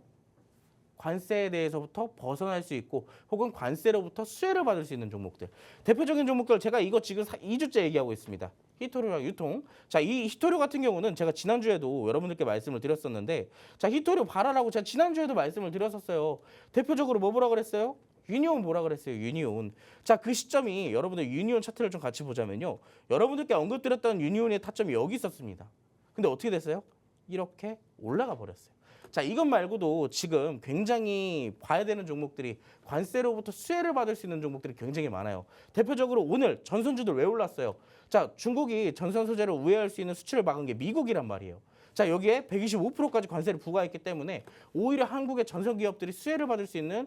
관세에 대해서부터 벗어날 수 있고 혹은 관세로부터 수혜를 받을 수 있는 종목들. 대표적인 종목들 제가 이거 지금 2주째 얘기하고 있습니다. 히토류랑 유통. 자, 이 히토류 같은 경우는 제가 지난주에도 여러분들께 말씀을 드렸었는데 자, 히토류 발하라고 제가 지난주에도 말씀을 드렸었어요. 대표적으로 뭐라 그랬어요? 유니온 뭐라 그랬어요? 유니온. 자, 그 시점이 여러분들 유니온 차트를 좀 같이 보자면요. 여러분들께 언급드렸던 유니온의 타점이 여기 있었습니다. 근데 어떻게 됐어요? 이렇게 올라가 버렸어요. 자, 이것 말고도 지금 굉장히 봐야 되는 종목들이 관세로부터 수혜를 받을 수 있는 종목들이 굉장히 많아요. 대표적으로 오늘 전선주들 왜 올랐어요? 자, 중국이 전선 소재를 우회할 수 있는 수출을 막은 게 미국이란 말이에요. 자, 여기에 125%까지 관세를 부과했기 때문에 오히려 한국의 전선 기업들이 수혜를 받을 수 있는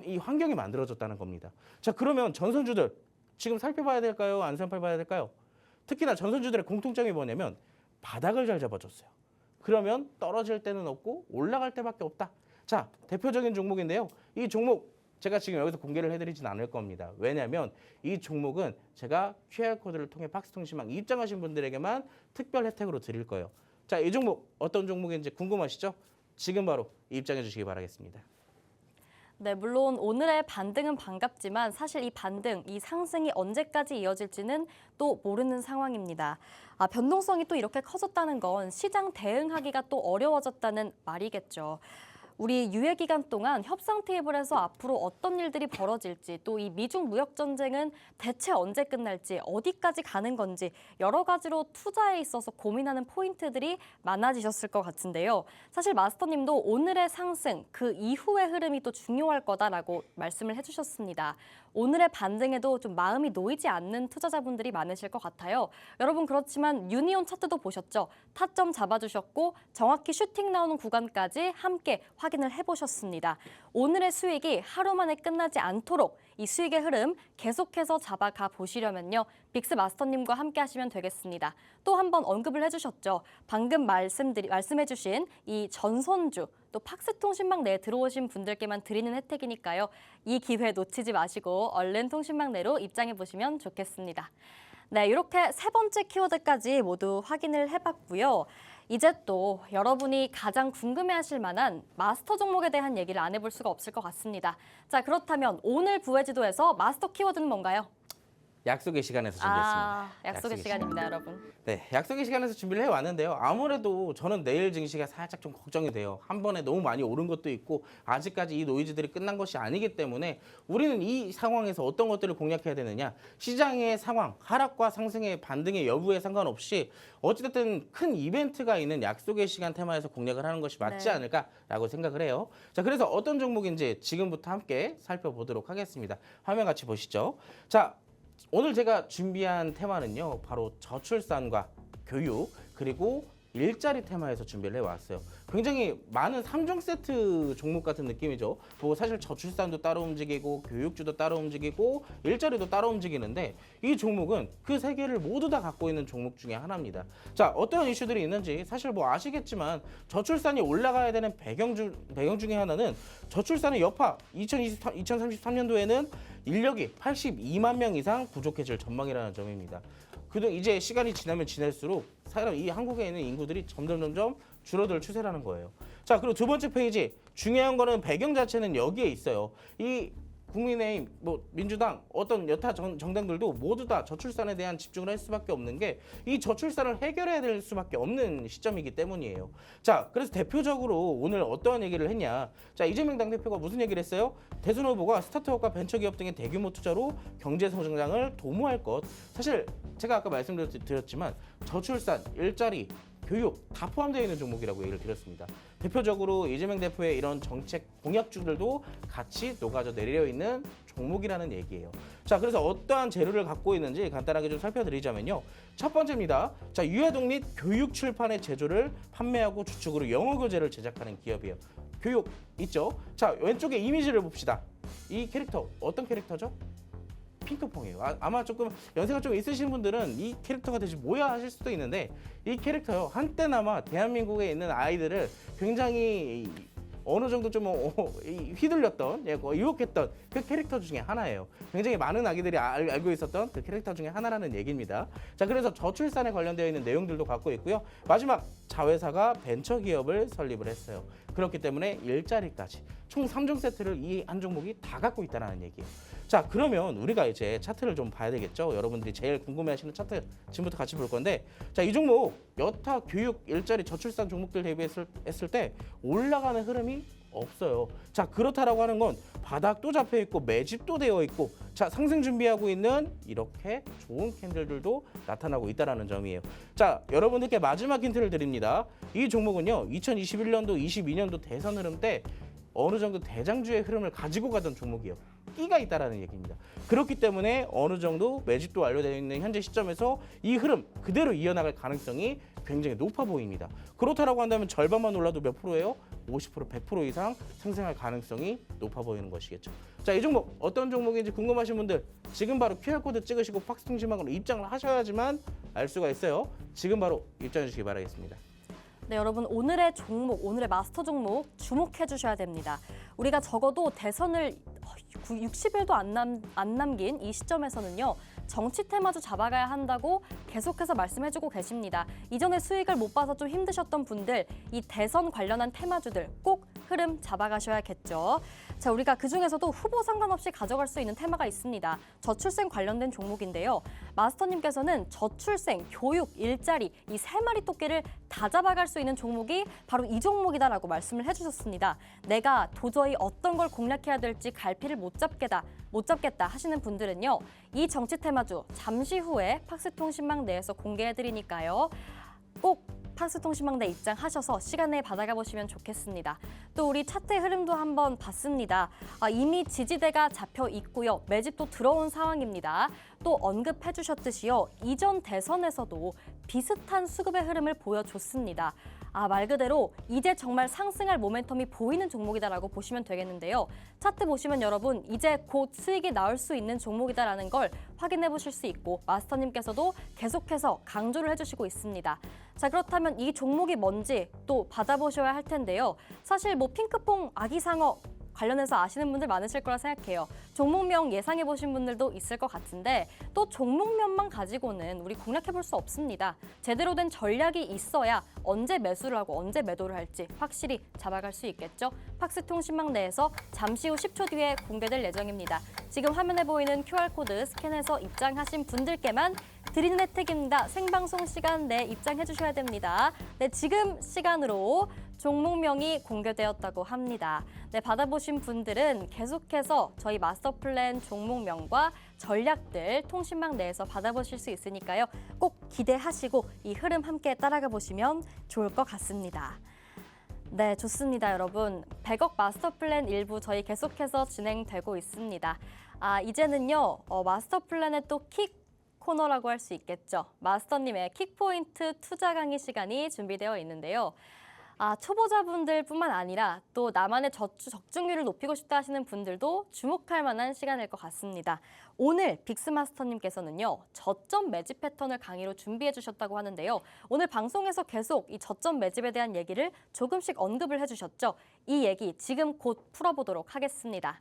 이 환경이 만들어졌다는 겁니다. 자, 그러면 전선주들 지금 살펴봐야 될까요? 안 살펴봐야 될까요? 특히나 전선주들의 공통점이 뭐냐면 바닥을 잘 잡아줬어요. 그러면 떨어질 때는 없고 올라갈 때밖에 없다. 자, 대표적인 종목인데요. 이 종목 제가 지금 여기서 공개를 해드리진 않을 겁니다. 왜냐하면 이 종목은 제가 QR코드를 통해 박스통신망 입장하신 분들에게만 특별 혜택으로 드릴 거예요. 자, 이 종목 어떤 종목인지 궁금하시죠? 지금 바로 입장해 주시기 바라겠습니다. 네, 물론 오늘의 반등은 반갑지만 사실 이 반등, 이 상승이 언제까지 이어질지는 또 모르는 상황입니다. 변동성이 또 이렇게 커졌다는 건 시장 대응하기가 또 어려워졌다는 말이겠죠. 우리 유예 기간 동안 협상 테이블에서 앞으로 어떤 일들이 벌어질지 또 이 미중 무역 전쟁은 대체 언제 끝날지 어디까지 가는 건지 여러 가지로 투자에 있어서 고민하는 포인트들이 많아지셨을 것 같은데요. 사실 마스터님도 오늘의 상승 그 이후의 흐름이 또 중요할 거다라고 말씀을 해주셨습니다. 오늘의 반등에도 좀 마음이 놓이지 않는 투자자분들이 많으실 것 같아요. 여러분 그렇지만 유니온 차트도 보셨죠? 타점 잡아주셨고 정확히 슈팅 나오는 구간까지 함께 확인을 해보셨습니다. 오늘의 수익이 하루 만에 끝나지 않도록 이 수익의 흐름 계속해서 잡아가 보시려면요. 빅스 마스터님과 함께 하시면 되겠습니다. 또 한 번 언급을 해주셨죠. 방금 말씀해주신 이 전선주 또 팍스통신망 내에 들어오신 분들께만 드리는 혜택이니까요. 이 기회 놓치지 마시고 얼른 통신망 내로 입장해 보시면 좋겠습니다. 네, 이렇게 세 번째 키워드까지 모두 확인을 해봤고요. 이제 또 여러분이 가장 궁금해하실 만한 마스터 종목에 대한 얘기를 안 해볼 수가 없을 것 같습니다. 자, 그렇다면 오늘 부회지도에서 마스터 키워드는 뭔가요? 약속의 시간에서 준비했습니다. 약속의 시간입니다, 여러분. 네, 약속의 시간에서 준비를 해왔는데요. 아무래도 저는 내일 증시가 살짝 좀 걱정이 돼요. 한 번에 너무 많이 오른 것도 있고 아직까지 이 노이즈들이 끝난 것이 아니기 때문에 우리는 이 상황에서 어떤 것들을 공략해야 되느냐. 시장의 상황, 하락과 상승의 반등의 여부에 상관없이 어찌됐든 큰 이벤트가 있는 약속의 시간 테마에서 공략을 하는 것이 맞지 네. 않을까라고 생각을 해요. 자, 그래서 어떤 종목인지 지금부터 함께 살펴보도록 하겠습니다. 화면 같이 보시죠. 자, 오늘 제가 준비한 테마는요, 바로 저출산과 교육 그리고 일자리 테마에서 준비를 해왔어요. 굉장히 많은 3종 세트 종목 같은 느낌이죠. 뭐 사실 저출산도 따로 움직이고 교육주도 따로 움직이고 일자리도 따로 움직이는데 이 종목은 그 세 개를 모두 다 갖고 있는 종목 중에 하나입니다. 자, 어떤 이슈들이 있는지 사실 뭐 아시겠지만 저출산이 올라가야 되는 배경 중에 하나는 저출산의 여파. 2033년도에는 인력이 82만 명 이상 부족해질 전망이라는 점입니다. 이제 시간이 지나면 지날수록 이 한국에 있는 인구들이 점점 줄어들 추세라는 거예요. 자, 그리고 두 번째 페이지 중요한 거는 배경 자체는 여기에 있어요. 이 국민의힘, 뭐 민주당, 어떤 여타 정당들도 모두 다 저출산에 대한 집중을 할 수밖에 없는 게 이 저출산을 해결해야 될 수밖에 없는 시점이기 때문이에요. 자, 그래서 대표적으로 오늘 어떠한 얘기를 했냐? 자, 이재명 당대표가 무슨 얘기를 했어요? 대선 후보가 스타트업과 벤처기업 등의 대규모 투자로 경제 성장을 도모할 것. 사실 제가 아까 말씀드렸지만 저출산, 일자리, 교육 다 포함되어 있는 종목이라고 얘기를 드렸습니다. 대표적으로 이재명 대표의 이런 정책 공약주들도 같이 녹아져 내려 있는 종목이라는 얘기예요. 자, 그래서 어떠한 재료를 갖고 있는지 간단하게 좀 살펴드리자면요. 첫 번째입니다. 자, 유아동 및 교육 출판의 제조를 판매하고 주축으로 영어 교재를 제작하는 기업이에요. 교육 있죠? 자, 왼쪽에 이미지를 봅시다. 이 캐릭터 어떤 캐릭터죠? 핑크퐁이에요. 아마 조금 연세가 좀 있으신 분들은 이 캐릭터가 대체 뭐야 하실 수도 있는데 이 캐릭터요. 한때나마 대한민국에 있는 아이들을 굉장히 어느 정도 좀 휘둘렸던, 유혹했던 그 캐릭터 중에 하나예요. 굉장히 많은 아기들이 알고 있었던 그 캐릭터 중에 하나라는 얘기입니다. 자, 그래서 저출산에 관련되어 있는 내용들도 갖고 있고요. 마지막 자회사가 벤처기업을 설립을 했어요. 그렇기 때문에 일자리까지 총 3종 세트를 이 한 종목이 다 갖고 있다는 얘기예요. 자, 그러면 우리가 이제 차트를 좀 봐야 되겠죠. 여러분들이 제일 궁금해하시는 차트 지금부터 같이 볼 건데, 자, 이 종목 여타 교육, 일자리, 저출산 종목들 대비했을 때 올라가는 흐름이 없어요. 자, 그렇다라고 하는 건 바닥도 잡혀 있고 매집도 되어 있고, 자, 상승 준비하고 있는 이렇게 좋은 캔들들도 나타나고 있다라는 점이에요. 자, 여러분들께 마지막 힌트를 드립니다. 이 종목은요, 2021년도, 22년도 대선 흐름 때 어느 정도 대장주의 흐름을 가지고 가던 종목이에요. 끼가 있다라는 얘기입니다. 그렇기 때문에 어느 정도 매집도 완료되어 있는 현재 시점에서 이 흐름 그대로 이어나갈 가능성이 굉장히 높아 보입니다. 그렇다라고 한다면 절반만 올라도 몇 프로예요? 50%, 100% 이상 상승할 가능성이 높아 보이는 것이겠죠. 자, 이 종목 어떤 종목인지 궁금하신 분들 지금 바로 QR코드 찍으시고 팍스통신망으로 입장을 하셔야지만 알 수가 있어요. 지금 바로 입장해 주시기 바라겠습니다. 네, 여러분 오늘의 종목, 오늘의 마스터 종목 주목해 주셔야 됩니다. 우리가 적어도 대선을 60일도 안 남긴 이 시점에서는요. 정치 테마주 잡아가야 한다고 계속해서 말씀해주고 계십니다. 이전에 수익을 못 봐서 좀 힘드셨던 분들, 이 대선 관련한 테마주들 꼭 흐름 잡아가셔야겠죠. 자, 우리가 그중에서도 후보 상관없이 가져갈 수 있는 테마가 있습니다. 저출생 관련된 종목인데요. 마스터님께서는 저출생, 교육, 일자리 이 세 마리 토끼를 다 잡아갈 수 있는 종목이 바로 이 종목이다라고 말씀을 해주셨습니다. 내가 도저히 어떤 걸 공략해야 될지 갈피를 못 잡겠다 하시는 분들은요. 이 정치 테마주 잠시 후에 팍스통신망 내에서 공개해드리니까요. 꼭 팍스통신망 내 입장하셔서 시간 내에 받아가 보시면 좋겠습니다. 또 우리 차트의 흐름도 한번 봤습니다. 이미 지지대가 잡혀 있고요. 매집도 들어온 상황입니다. 또 언급해 주셨듯이요. 이전 대선에서도 비슷한 수급의 흐름을 보여줬습니다. 말 그대로 이제 정말 상승할 모멘텀이 보이는 종목이다라고 보시면 되겠는데요. 차트 보시면 여러분 이제 곧 수익이 나올 수 있는 종목이다라는 걸 확인해 보실 수 있고 마스터님께서도 계속해서 강조를 해주시고 있습니다. 자, 그렇다면 이 종목이 뭔지 또 받아보셔야 할 텐데요. 사실 뭐 핑크퐁, 아기상어 관련해서 아시는 분들 많으실 거라 생각해요. 종목명 예상해 보신 분들도 있을 것 같은데 또 종목명만 가지고는 우리 공략해 볼 수 없습니다. 제대로 된 전략이 있어야 언제 매수를 하고 언제 매도를 할지 확실히 잡아갈 수 있겠죠. 팍스통신망 내에서 잠시 후 10초 뒤에 공개될 예정입니다. 지금 화면에 보이는 QR코드 스캔해서 입장하신 분들께만 드리는 혜택입니다. 생방송 시간 내 입장해 주셔야 됩니다. 네, 지금 시간으로 종목명이 공개되었다고 합니다. 네, 받아보신 분들은 계속해서 저희 마스터 플랜 종목명과 전략들 통신망 내에서 받아보실 수 있으니까요. 꼭 기대하시고 이 흐름 함께 따라가 보시면 좋을 것 같습니다. 네, 좋습니다, 여러분. 100억 마스터 플랜 일부 저희 계속해서 진행되고 있습니다. 이제는요, 마스터 플랜의 또 킥 코너라고 할 수 있겠죠. 마스터님의 킥포인트 투자 강의 시간이 준비되어 있는데요. 초보자분들뿐만 아니라 또 나만의 적중률을 높이고 싶다 하시는 분들도 주목할 만한 시간일 것 같습니다. 오늘 빅스마스터님께서는요, 저점 매집 패턴을 강의로 준비해 주셨다고 하는데요. 오늘 방송에서 계속 이 저점 매집에 대한 얘기를 조금씩 언급을 해주셨죠. 이 얘기 지금 곧 풀어보도록 하겠습니다.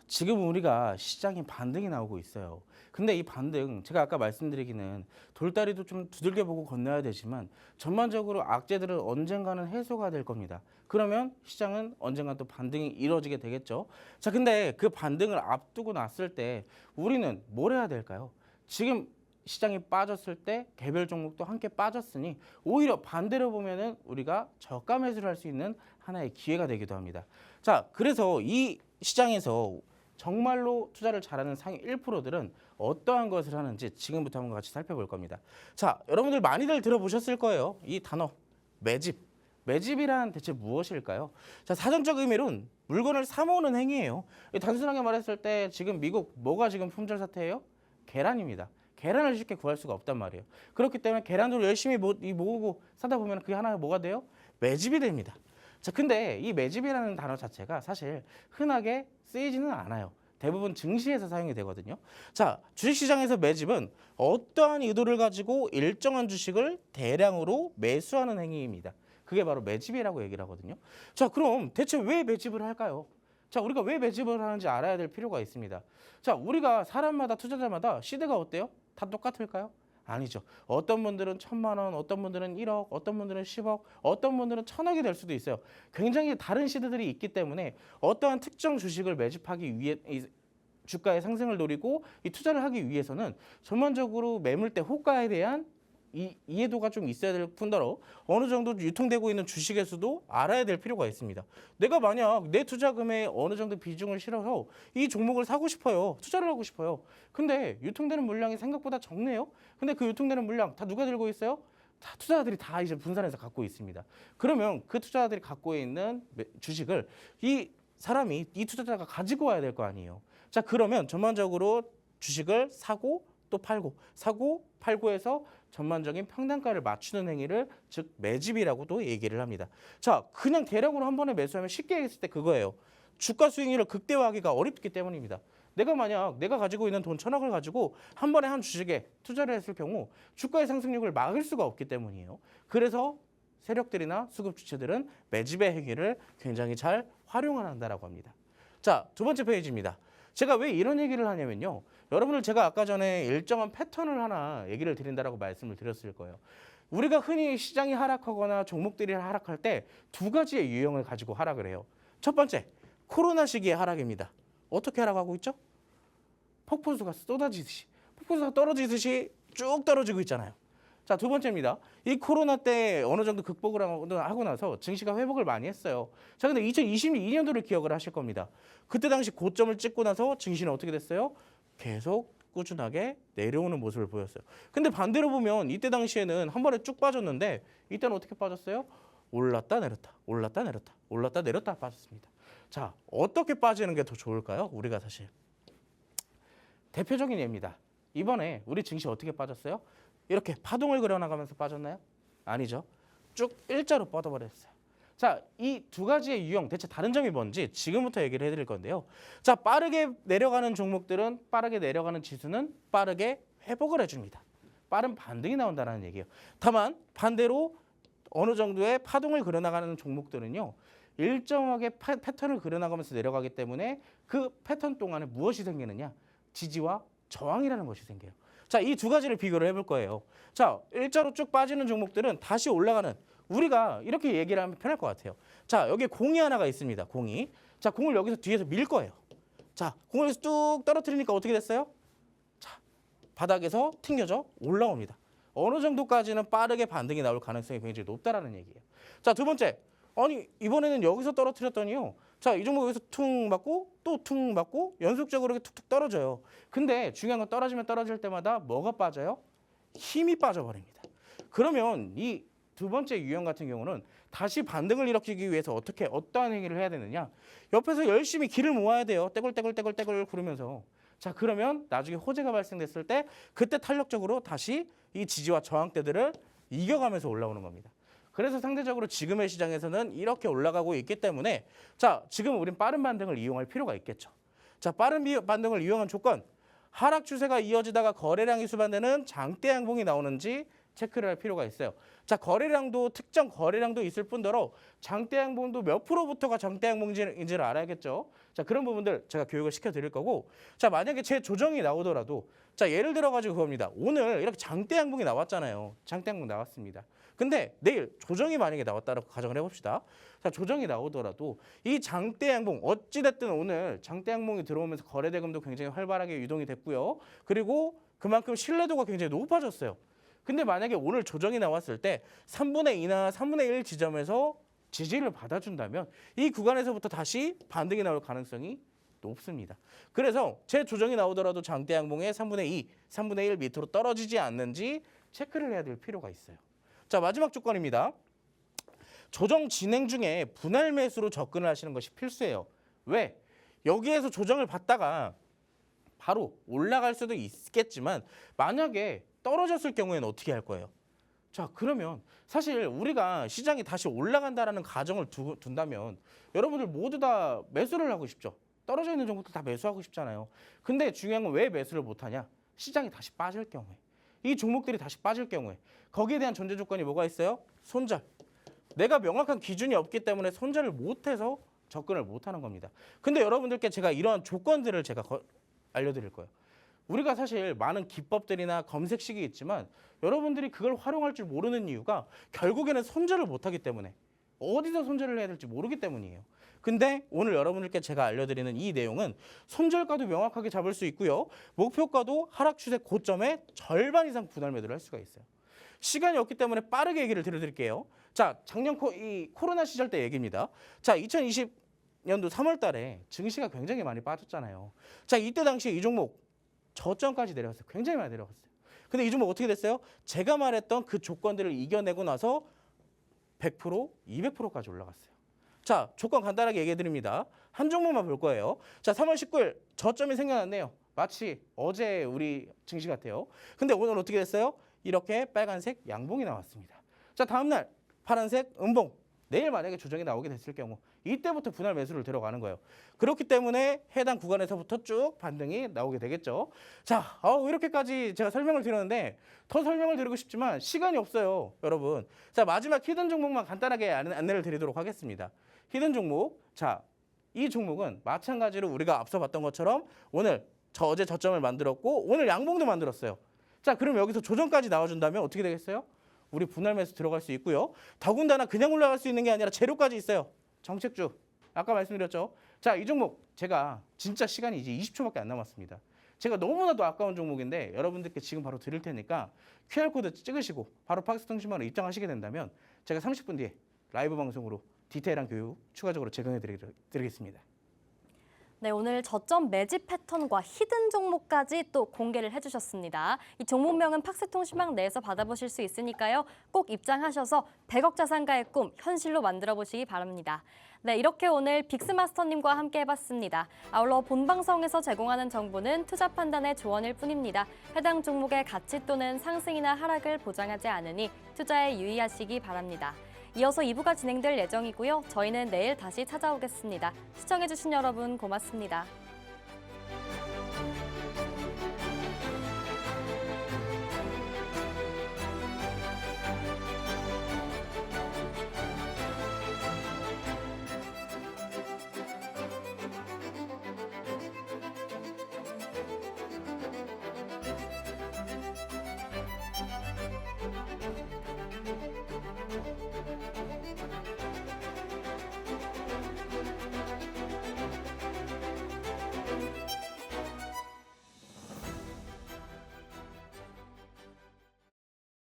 지금 우리가 시장에 반등이 나오고 있어요. 근데 이 반등, 제가 아까 말씀드리기는 돌다리도 좀 두들겨 보고 건너야 되지만 전반적으로 악재들은 언젠가는 해소가 될 겁니다. 그러면 시장은 언젠가 또 반등이 이루어지게 되겠죠. 자, 근데 그 반등을 앞두고 났을 때 우리는 뭘 해야 될까요? 지금 시장이 빠졌을 때 개별 종목도 함께 빠졌으니 오히려 반대로 보면은 우리가 저가 매수를 할 수 있는 하나의 기회가 되기도 합니다. 자, 그래서 이 시장에서 정말로 투자를 잘하는 상위 1%들은 어떠한 것을 하는지 지금부터 한번 같이 살펴볼 겁니다. 자, 여러분들 많이들 들어보셨을 거예요. 이 단어 매집. 매집이란 대체 무엇일까요? 자, 사전적 의미로는 물건을 사모으는 행위예요. 단순하게 말했을 때 지금 미국 뭐가 지금 품절 사태예요? 계란입니다. 계란을 쉽게 구할 수가 없단 말이에요. 그렇기 때문에 계란도 열심히 모으고 사다 보면 그게 하나 뭐가 돼요? 매집이 됩니다. 자, 근데 이 매집이라는 단어 자체가 사실 흔하게 쓰이지는 않아요. 대부분 증시에서 사용이 되거든요. 자, 주식시장에서 매집은 어떠한 의도를 가지고 일정한 주식을 대량으로 매수하는 행위입니다. 그게 바로 매집이라고 얘기를 하거든요. 자, 그럼 대체 왜 매집을 할까요? 자, 우리가 왜 매집을 하는지 알아야 될 필요가 있습니다. 자, 우리가 사람마다 투자자마다 시대가 어때요? 다 똑같을까요? 아니죠. 어떤 분들은 1,000만 원, 어떤 분들은 1억, 어떤 분들은 10억, 어떤 분들은 1,000억이 될 수도 있어요. 굉장히 다른 시대들이 있기 때문에 어떠한 특정 주식을 매집하기 위해 이 주가의 상승을 노리고 이 투자를 하기 위해서는 전반적으로 매물대 호가에 대한 이해도가 좀 있어야 될 뿐더러 어느 정도 유통되고 있는 주식의 수도 알아야 될 필요가 있습니다. 내가 만약 내 투자금에 어느 정도 비중을 실어서 이 종목을 사고 싶어요. 투자를 하고 싶어요. 근데 유통되는 물량이 생각보다 적네요. 근데 그 유통되는 물량 다 누가 들고 있어요? 다 투자자들이 다 이제 분산해서 갖고 있습니다. 그러면 그 투자자들이 갖고 있는 주식을 이 사람이 이 투자자가 가지고 와야 될 거 아니에요. 자, 그러면 전반적으로 주식을 사고 또 팔고 사고 팔고 해서 전반적인 평단가를 맞추는 행위를 즉 매집이라고도 얘기를 합니다. 자, 그냥 대량으로 한 번에 매수하면 쉽게 얘기했을 때 그거예요. 주가 수익률을 극대화하기가 어렵기 때문입니다. 내가 가지고 있는 돈 1,000억을 가지고 한 번에 한 주식에 투자를 했을 경우 주가의 상승력을 막을 수가 없기 때문이에요. 그래서 세력들이나 수급 주체들은 매집의 행위를 굉장히 잘 활용한다라고 합니다. 자, 두 번째 페이지입니다. 제가 왜 이런 얘기를 하냐면요. 여러분들 제가 아까 전에 일정한 패턴을 하나 얘기를 드린다라고 말씀을 드렸을 거예요. 우리가 흔히 시장이 하락하거나 종목들이 하락할 때 두 가지의 유형을 가지고 하락을 해요. 첫 번째, 코로나 시기의 하락입니다. 어떻게 하락하고 있죠? 폭포수가 쏟아지듯이, 폭포수가 떨어지듯이 쭉 떨어지고 있잖아요. 자, 두 번째입니다. 이 코로나 때 어느 정도 극복을 하고 나서 증시가 회복을 많이 했어요. 자, 근데 2022년도를 기억을 하실 겁니다. 그때 당시 고점을 찍고 나서 증시는 어떻게 됐어요? 계속 꾸준하게 내려오는 모습을 보였어요. 근데 반대로 보면 이때 당시에는 한 번에 쭉 빠졌는데 이때는 어떻게 빠졌어요? 올랐다 내렸다, 올랐다 내렸다, 올랐다 내렸다 빠졌습니다. 자, 어떻게 빠지는 게 더 좋을까요? 우리가 사실 대표적인 예입니다. 이번에 우리 증시 어떻게 빠졌어요? 이렇게 파동을 그려나가면서 빠졌나요? 아니죠. 쭉 일자로 뻗어버렸어요. 자, 이 두 가지의 유형 대체 다른 점이 뭔지 지금부터 얘기를 해드릴 건데요. 자, 빠르게 내려가는 종목들은 빠르게 내려가는 지수는 빠르게 회복을 해줍니다. 빠른 반등이 나온다는 얘기예요. 다만 반대로 어느 정도의 파동을 그려나가는 종목들은요. 일정하게 패턴을 그려나가면서 내려가기 때문에 그 패턴 동안에 무엇이 생기느냐? 지지와 저항이라는 것이 생겨요. 자, 이 두 가지를 비교를 해볼 거예요. 자, 일자로 쭉 빠지는 종목들은 다시 올라가는, 우리가 이렇게 얘기를 하면 편할 것 같아요. 자, 여기 공이 하나가 있습니다. 공이. 자, 공을 여기서 뒤에서 밀 거예요. 자, 공을 여기서 뚝 떨어뜨리니까 어떻게 됐어요? 자, 바닥에서 튕겨져 올라옵니다. 어느 정도까지는 빠르게 반등이 나올 가능성이 굉장히 높다라는 얘기예요. 자, 두 번째. 아니, 이번에는 여기서 떨어뜨렸더니요. 자, 이 종목 여기서 퉁 맞고 또 퉁 맞고 연속적으로 이렇게 툭툭 떨어져요. 근데 중요한 건 떨어지면 떨어질 때마다 뭐가 빠져요? 힘이 빠져버립니다. 그러면 이 두 번째 유형 같은 경우는 다시 반등을 일으키기 위해서 어떠한 행위를 해야 되느냐? 옆에서 열심히 기를 모아야 돼요. 떼굴떼굴떼굴떼굴 구르면서. 자, 그러면 나중에 호재가 발생됐을 때 그때 탄력적으로 다시 이 지지와 저항대들을 이겨가면서 올라오는 겁니다. 그래서 상대적으로 지금의 시장에서는 이렇게 올라가고 있기 때문에 자, 지금 우린 빠른 반등을 이용할 필요가 있겠죠. 자, 빠른 반등을 이용한 조건, 하락 추세가 이어지다가 거래량이 수반되는 장대 양봉이 나오는지 체크를 할 필요가 있어요. 자, 특정 거래량도 있을 뿐더러 장대 양봉도 몇 프로부터가 장대 양봉인지를 알아야겠죠. 자, 그런 부분들 제가 교육을 시켜드릴 거고, 자, 만약에 제 조정이 나오더라도, 자, 예를 들어가지고 그겁니다. 오늘 이렇게 장대 양봉이 나왔잖아요. 장대 양봉 나왔습니다. 근데 내일 조정이 만약에 나왔다라고 가정을 해봅시다. 자, 조정이 나오더라도 이 장대 양봉, 어찌됐든 오늘 장대 양봉이 들어오면서 거래대금도 굉장히 활발하게 유동이 됐고요. 그리고 그만큼 신뢰도가 굉장히 높아졌어요. 근데 만약에 오늘 조정이 나왔을 때 3분의 2나 3분의 1 지점에서 지지를 받아준다면 이 구간에서부터 다시 반등이 나올 가능성이 높습니다. 그래서 제 조정이 나오더라도 장대 양봉의 3분의 2, 3분의 1 밑으로 떨어지지 않는지 체크를 해야 될 필요가 있어요. 자, 마지막 조건입니다. 조정 진행 중에 분할 매수로 접근을 하시는 것이 필수예요. 왜? 여기에서 조정을 받다가 바로 올라갈 수도 있겠지만 만약에 떨어졌을 경우에는 어떻게 할 거예요? 자, 그러면 사실 우리가 시장이 다시 올라간다라는 가정을 둔다면 여러분들 모두 다 매수를 하고 싶죠. 떨어져 있는 종목들 다 매수하고 싶잖아요. 근데 중요한 건 왜 매수를 못하냐? 시장이 다시 빠질 경우에. 이 종목들이 다시 빠질 경우에. 거기에 대한 전제 조건이 뭐가 있어요? 손절. 내가 명확한 기준이 없기 때문에 손절을 못해서 접근을 못하는 겁니다. 근데 여러분들께 제가 이러한 조건들을 제가 알려드릴 거예요. 우리가 사실 많은 기법들이나 검색식이 있지만 여러분들이 그걸 활용할 줄 모르는 이유가 결국에는 손절을 못하기 때문에 어디서 손절을 해야 될지 모르기 때문이에요. 근데 오늘 여러분들께 제가 알려드리는 이 내용은 손절가도 명확하게 잡을 수 있고요. 목표가도 하락 추세 고점의 절반 이상 분할 매도를 할 수가 있어요. 시간이 없기 때문에 빠르게 얘기를 드릴게요. 자, 작년 코로나 시절 때 얘기입니다. 자, 2020년도 3월 달에 증시가 굉장히 많이 빠졌잖아요. 자, 이때 당시에 이 종목 저점까지 내려갔어요. 굉장히 많이 내려갔어요. 근데 이 종목 어떻게 됐어요? 제가 말했던 그 조건들을 이겨내고 나서 100%, 200%까지 올라갔어요. 자, 조건 간단하게 얘기해 드립니다. 한 종목만 볼 거예요. 자, 3월 19일 저점이 생겨났네요. 마치 어제 우리 증시 같아요. 근데 오늘 어떻게 됐어요? 이렇게 빨간색 양봉이 나왔습니다. 자, 다음 날 파란색 음봉. 내일 만약에 조정이 나오게 됐을 경우 이때부터 분할 매수를 들어가는 거예요. 그렇기 때문에 해당 구간에서부터 쭉 반등이 나오게 되겠죠. 자, 이렇게까지 제가 설명을 드렸는데 더 설명을 드리고 싶지만 시간이 없어요, 여러분. 자, 마지막 히든 종목만 간단하게 안내를 드리도록 하겠습니다. 히든 종목, 자, 이 종목은 마찬가지로 우리가 앞서 봤던 것처럼 오늘 어제 저점을 만들었고 오늘 양봉도 만들었어요. 자, 그럼 여기서 조정까지 나와준다면 어떻게 되겠어요? 우리 분할 매수 들어갈 수 있고요. 더군다나 그냥 올라갈 수 있는 게 아니라 재료까지 있어요. 정책주. 아까 말씀드렸죠. 자, 이 종목 제가 진짜 시간이 이제 20초밖에 안 남았습니다. 제가 너무나도 아까운 종목인데 여러분들께 지금 바로 드릴 테니까 QR코드 찍으시고 바로 팍스통신망으로 입장하시게 된다면 제가 30분 뒤에 라이브 방송으로 디테일한 교육 추가적으로 제공해 드리겠습니다. 네, 오늘 저점 매집 패턴과 히든 종목까지 또 공개를 해주셨습니다. 이 종목명은 팍스통신망 내에서 받아보실 수 있으니까요. 꼭 입장하셔서 100억 자산가의 꿈 현실로 만들어 보시기 바랍니다. 네, 이렇게 오늘 빅스마스터님과 함께 해봤습니다. 아울러 본방송에서 제공하는 정보는 투자 판단의 조언일 뿐입니다. 해당 종목의 가치 또는 상승이나 하락을 보장하지 않으니 투자에 유의하시기 바랍니다. 이어서 2부가 진행될 예정이고요. 저희는 내일 다시 찾아오겠습니다. 시청해주신 여러분 고맙습니다.